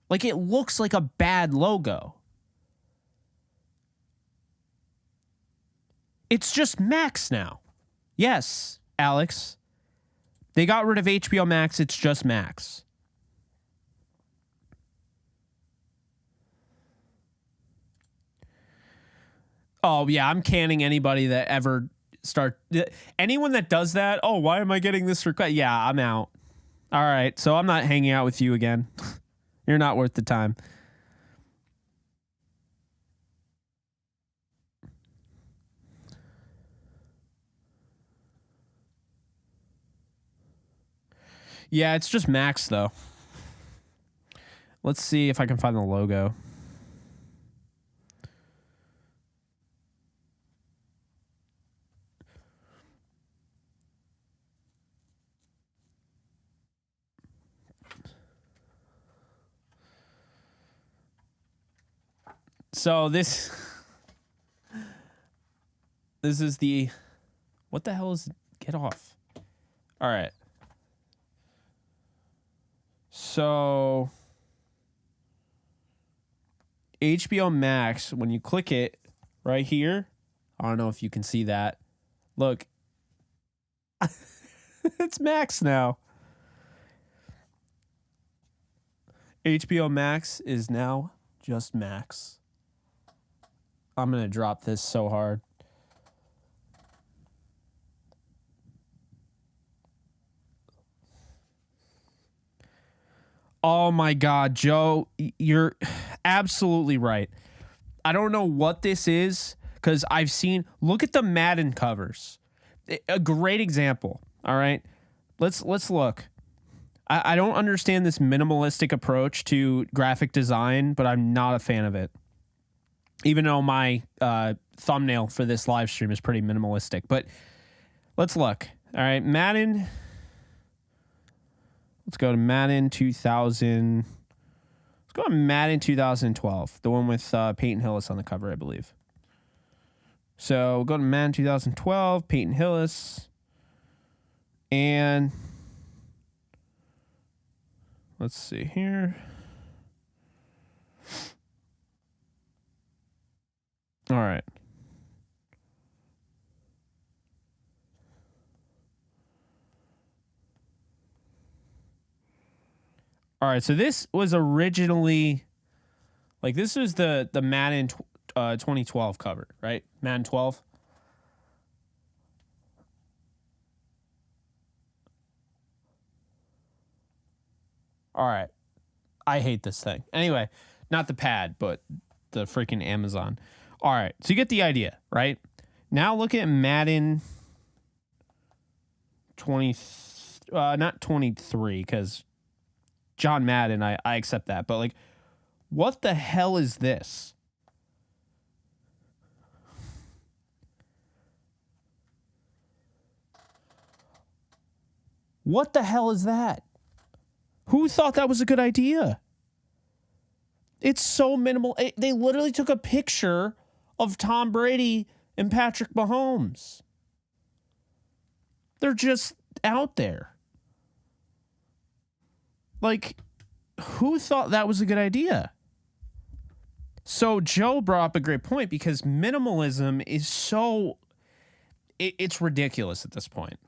Like, it looks like a bad logo. It's just Max now. Yes, Alex. They got rid of HBO Max. It's just Max. Oh, yeah, I'm canning anybody that ever anyone that does that. Oh, why am I getting this request? Yeah, I'm out. All right, so I'm not hanging out with you again. You're not worth the time. Yeah, it's just Max, though. Let's see if I can find the logo. So this is the, what the hell is, get off. All right. So HBO Max, when you click it right here, I don't know if you can see that. Look, it's Max now. HBO Max is now just Max. I'm going to drop this so hard. Oh my God, Joe, you're absolutely right. I don't know what this is because I've seen, look at the Madden covers. A great example. All right. Let's look. I don't understand this minimalistic approach to graphic design, but I'm not a fan of it. Even though my thumbnail for this live stream is pretty minimalistic. But let's look. All right. Madden. Let's go to Madden 2000. Let's go to Madden 2012. The one with Peyton Hillis on the cover, I believe. So we'll go to Madden 2012, Peyton Hillis. And let's see here. All right. All right, so this was originally, like, this was the Madden 2012 cover, right? Madden 12. All right. I hate this thing. Anyway, not the pad, but the freaking Amazon. All right, so you get the idea, right? Now look at Madden 20, not 23, because John Madden, I accept that. But, like, what the hell is this? What the hell is that? Who thought that was a good idea? It's so minimal. They literally took a picture of Tom Brady and Patrick Mahomes. They're just out there. Like, who thought that was a good idea? So Joe brought up a great point because minimalism is so, it's ridiculous at this point.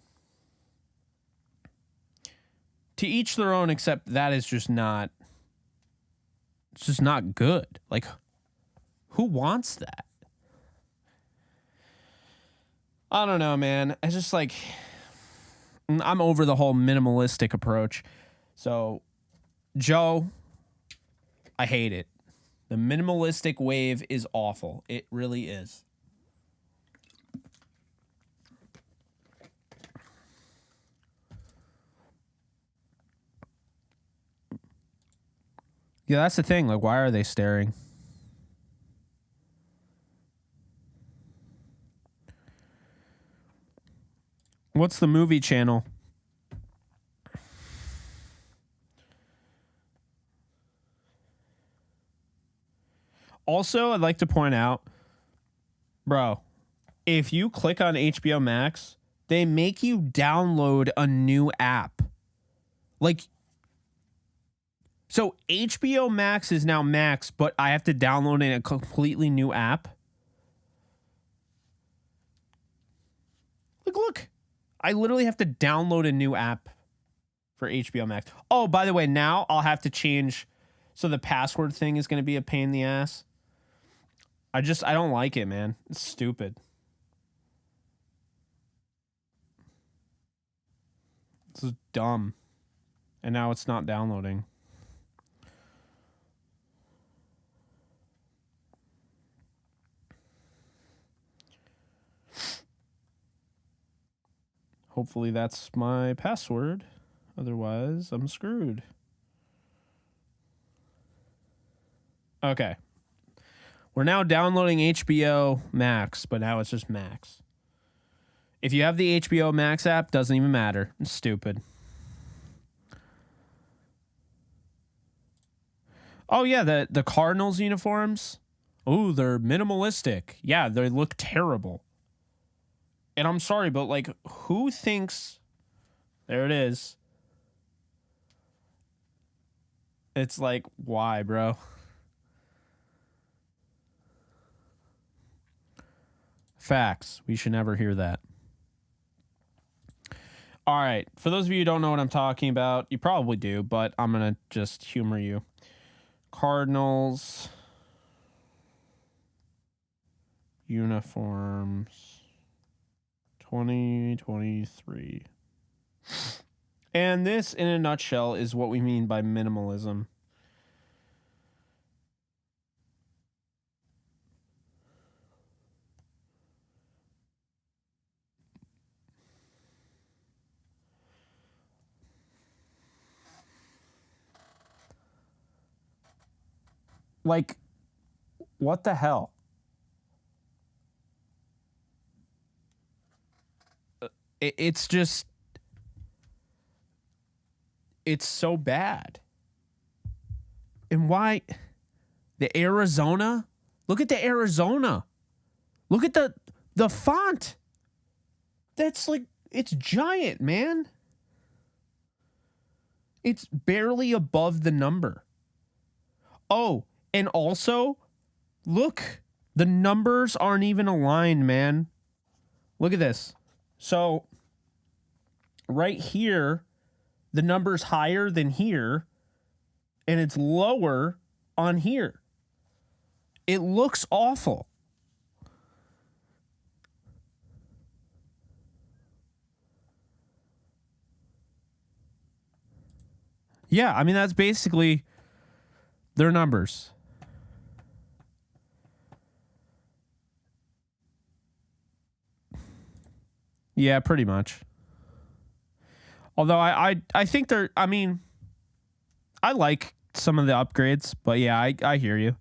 To each their own, except that is just not, it's just not good. Like, who wants that? I don't know, man. I just, like, I'm over the whole minimalistic approach. So, Joe, I hate it. The minimalistic wave is awful. It really is. Yeah, that's the thing. Like, why are they staring? What's the movie channel? Also, I'd like to point out, bro, if you click on HBO Max, they make you download a new app. Like, so HBO Max is now Max, but I have to download in a completely new app. Look, I literally have to download a new app for HBO Max. Oh, by the way, now I'll have to change. So the password thing is going to be a pain in the ass. I don't like it, man. It's stupid. This is dumb. And now it's not downloading. Hopefully that's my password. Otherwise, I'm screwed. Okay. We're now downloading HBO Max, but now it's just Max. If you have the HBO Max app, doesn't even matter. It's stupid. Oh, yeah, the Cardinals uniforms Oh, they're minimalistic. Yeah, they look terrible. And I'm sorry, but like, who thinks... There it is. It's like, why, bro? Facts. We should never hear that. All right. For those of you who don't know what I'm talking about, you probably do, but I'm going to just humor you. Cardinals. Uniforms. 2023. And this, in a nutshell, is what we mean by minimalism. Like, what the hell? It's just... It's so bad. And why? The Arizona? Look at the Arizona. Look at the font. That's like, it's giant, man. It's barely above the number. Oh, and also, look, the numbers aren't even aligned, man. Look at this. So, right here, the number's higher than here, and it's lower on here. It looks awful. Yeah, I mean, that's basically their numbers. Yeah, pretty much. Although I think they're, I mean, I like some of the upgrades, but yeah, I hear you.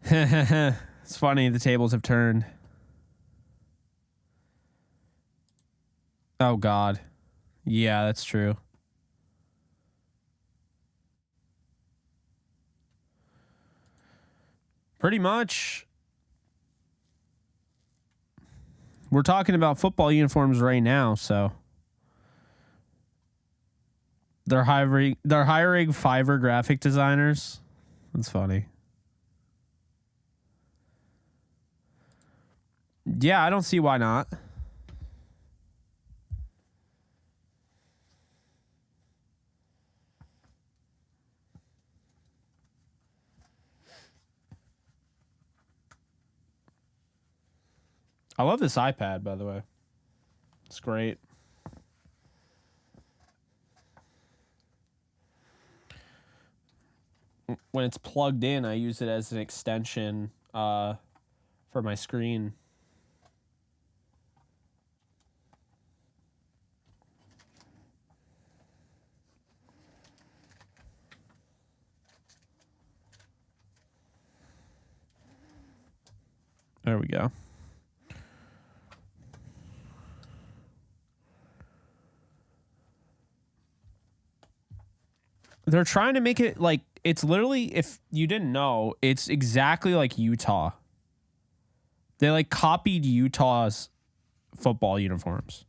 It's funny, the tables have turned. Oh, God. Yeah, that's true. Pretty much. We're talking about football uniforms right now, so they're hiring Fiverr graphic designers. That's funny. Yeah, I don't see why not. I love this iPad, by the way. It's great. When it's plugged in, I use it as an extension for my screen. There we go. They're trying to make it like, it's literally, if you didn't know, it's exactly like Utah. They like copied Utah's football uniforms.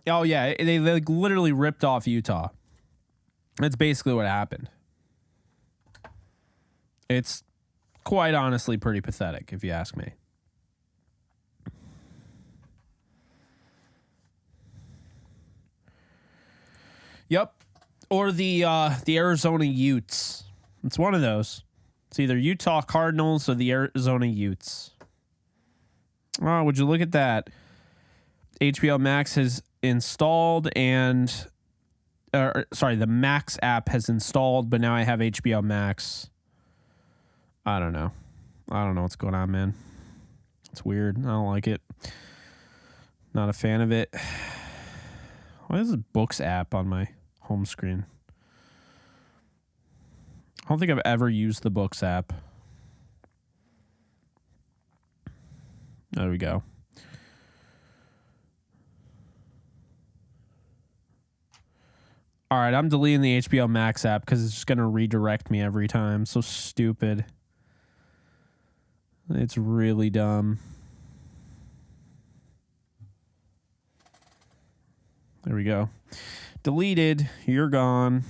Oh, yeah. They like literally ripped off Utah. That's basically what happened. It's quite honestly pretty pathetic, if you ask me. Yep. Or the Arizona Utes. It's one of those. It's either Utah Cardinals or the Arizona Utes. Oh, would you look at that? HBO Max has installed and... sorry, the Max app has installed, but now I have HBO Max. I don't know. I don't know what's going on, man. It's weird. I don't like it. Not a fan of it. Why is this Books app on my home screen? I don't think I've ever used the Books app. There we go. All right, I'm deleting the HBO Max app because it's just going to redirect me every time. So stupid. It's really dumb. There we go. Deleted. You're gone.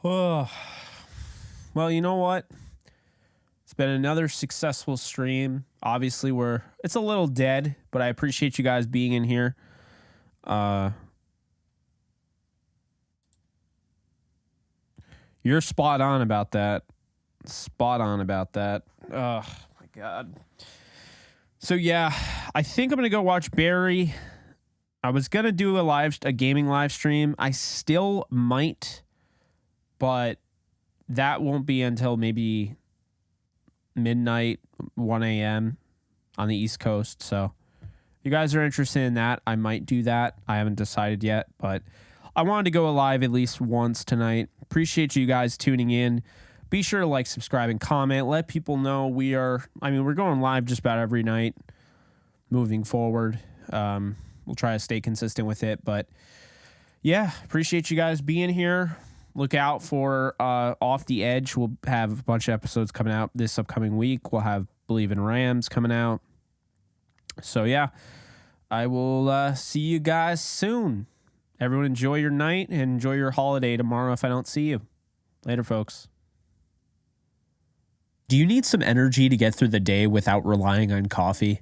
Oh, well, you know what? It's been another successful stream. Obviously, it's a little dead, but I appreciate you guys being in here. You're spot on about that. Spot on about that. Oh, my God. So, yeah, I think I'm going to go watch Barry. I was going to do a gaming live stream. I still might, but that won't be until maybe midnight, 1 a.m. on the East Coast. So if you guys are interested in that, I might do that. I haven't decided yet, but I wanted to go live at least once tonight. Appreciate you guys tuning in. Be sure to like, subscribe, and comment. Let people know we're going live just about every night moving forward. We'll try to stay consistent with it, but yeah, appreciate you guys being here. Look out for Off the Edge. We'll have a bunch of episodes coming out this upcoming week. We'll have Believe in Rams coming out. So yeah, I will see you guys soon. Everyone enjoy your night and enjoy your holiday tomorrow if I don't see you. Later, folks. Do you need some energy to get through the day without relying on coffee?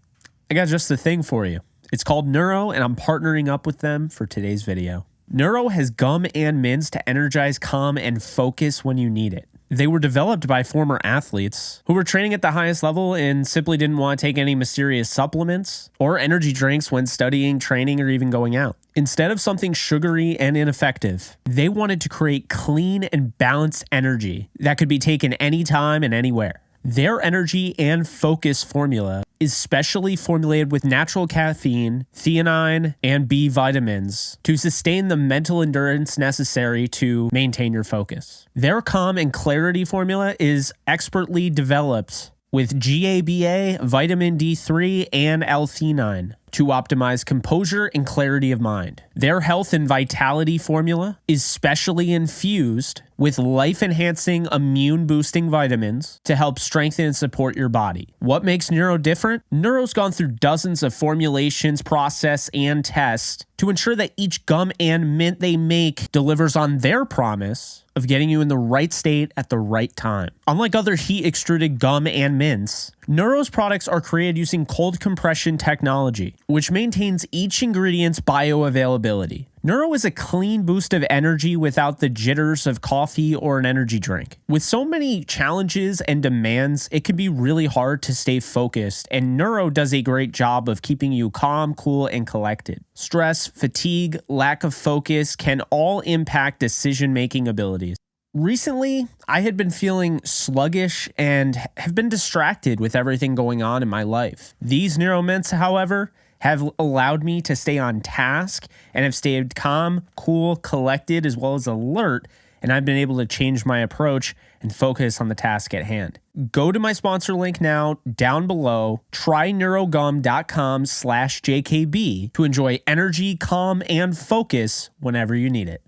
I got just the thing for you. It's called Neuro, and I'm partnering up with them for today's video. Neuro has gum and mints to energize, calm, and focus when you need it. They were developed by former athletes who were training at the highest level and simply didn't want to take any mysterious supplements or energy drinks when studying, training, or even going out. Instead of something sugary and ineffective, they wanted to create clean and balanced energy that could be taken anytime and anywhere. Their energy and focus formula is specially formulated with natural caffeine, theanine, and B vitamins to sustain the mental endurance necessary to maintain your focus. Their calm and clarity formula is expertly developed with GABA, vitamin D3, and L-theanine to optimize composure and clarity of mind. Their health and vitality formula is specially infused with life-enhancing, immune-boosting vitamins to help strengthen and support your body. What makes Neuro different? Neuro's gone through dozens of formulations, process, and tests to ensure that each gum and mint they make delivers on their promise of getting you in the right state at the right time. Unlike other heat-extruded gum and mints, Neuro's products are created using cold compression technology, which maintains each ingredient's bioavailability. Neuro is a clean boost of energy without the jitters of coffee or an energy drink. With so many challenges and demands, it can be really hard to stay focused, and Neuro does a great job of keeping you calm, cool, and collected. Stress, fatigue, lack of focus can all impact decision-making abilities. Recently, I had been feeling sluggish and have been distracted with everything going on in my life. These Neuro mints, however, have allowed me to stay on task and have stayed calm, cool, collected, as well as alert, and I've been able to change my approach and focus on the task at hand. Go to my sponsor link now down below, tryneurogum.com/JKB to enjoy energy, calm, and focus whenever you need it.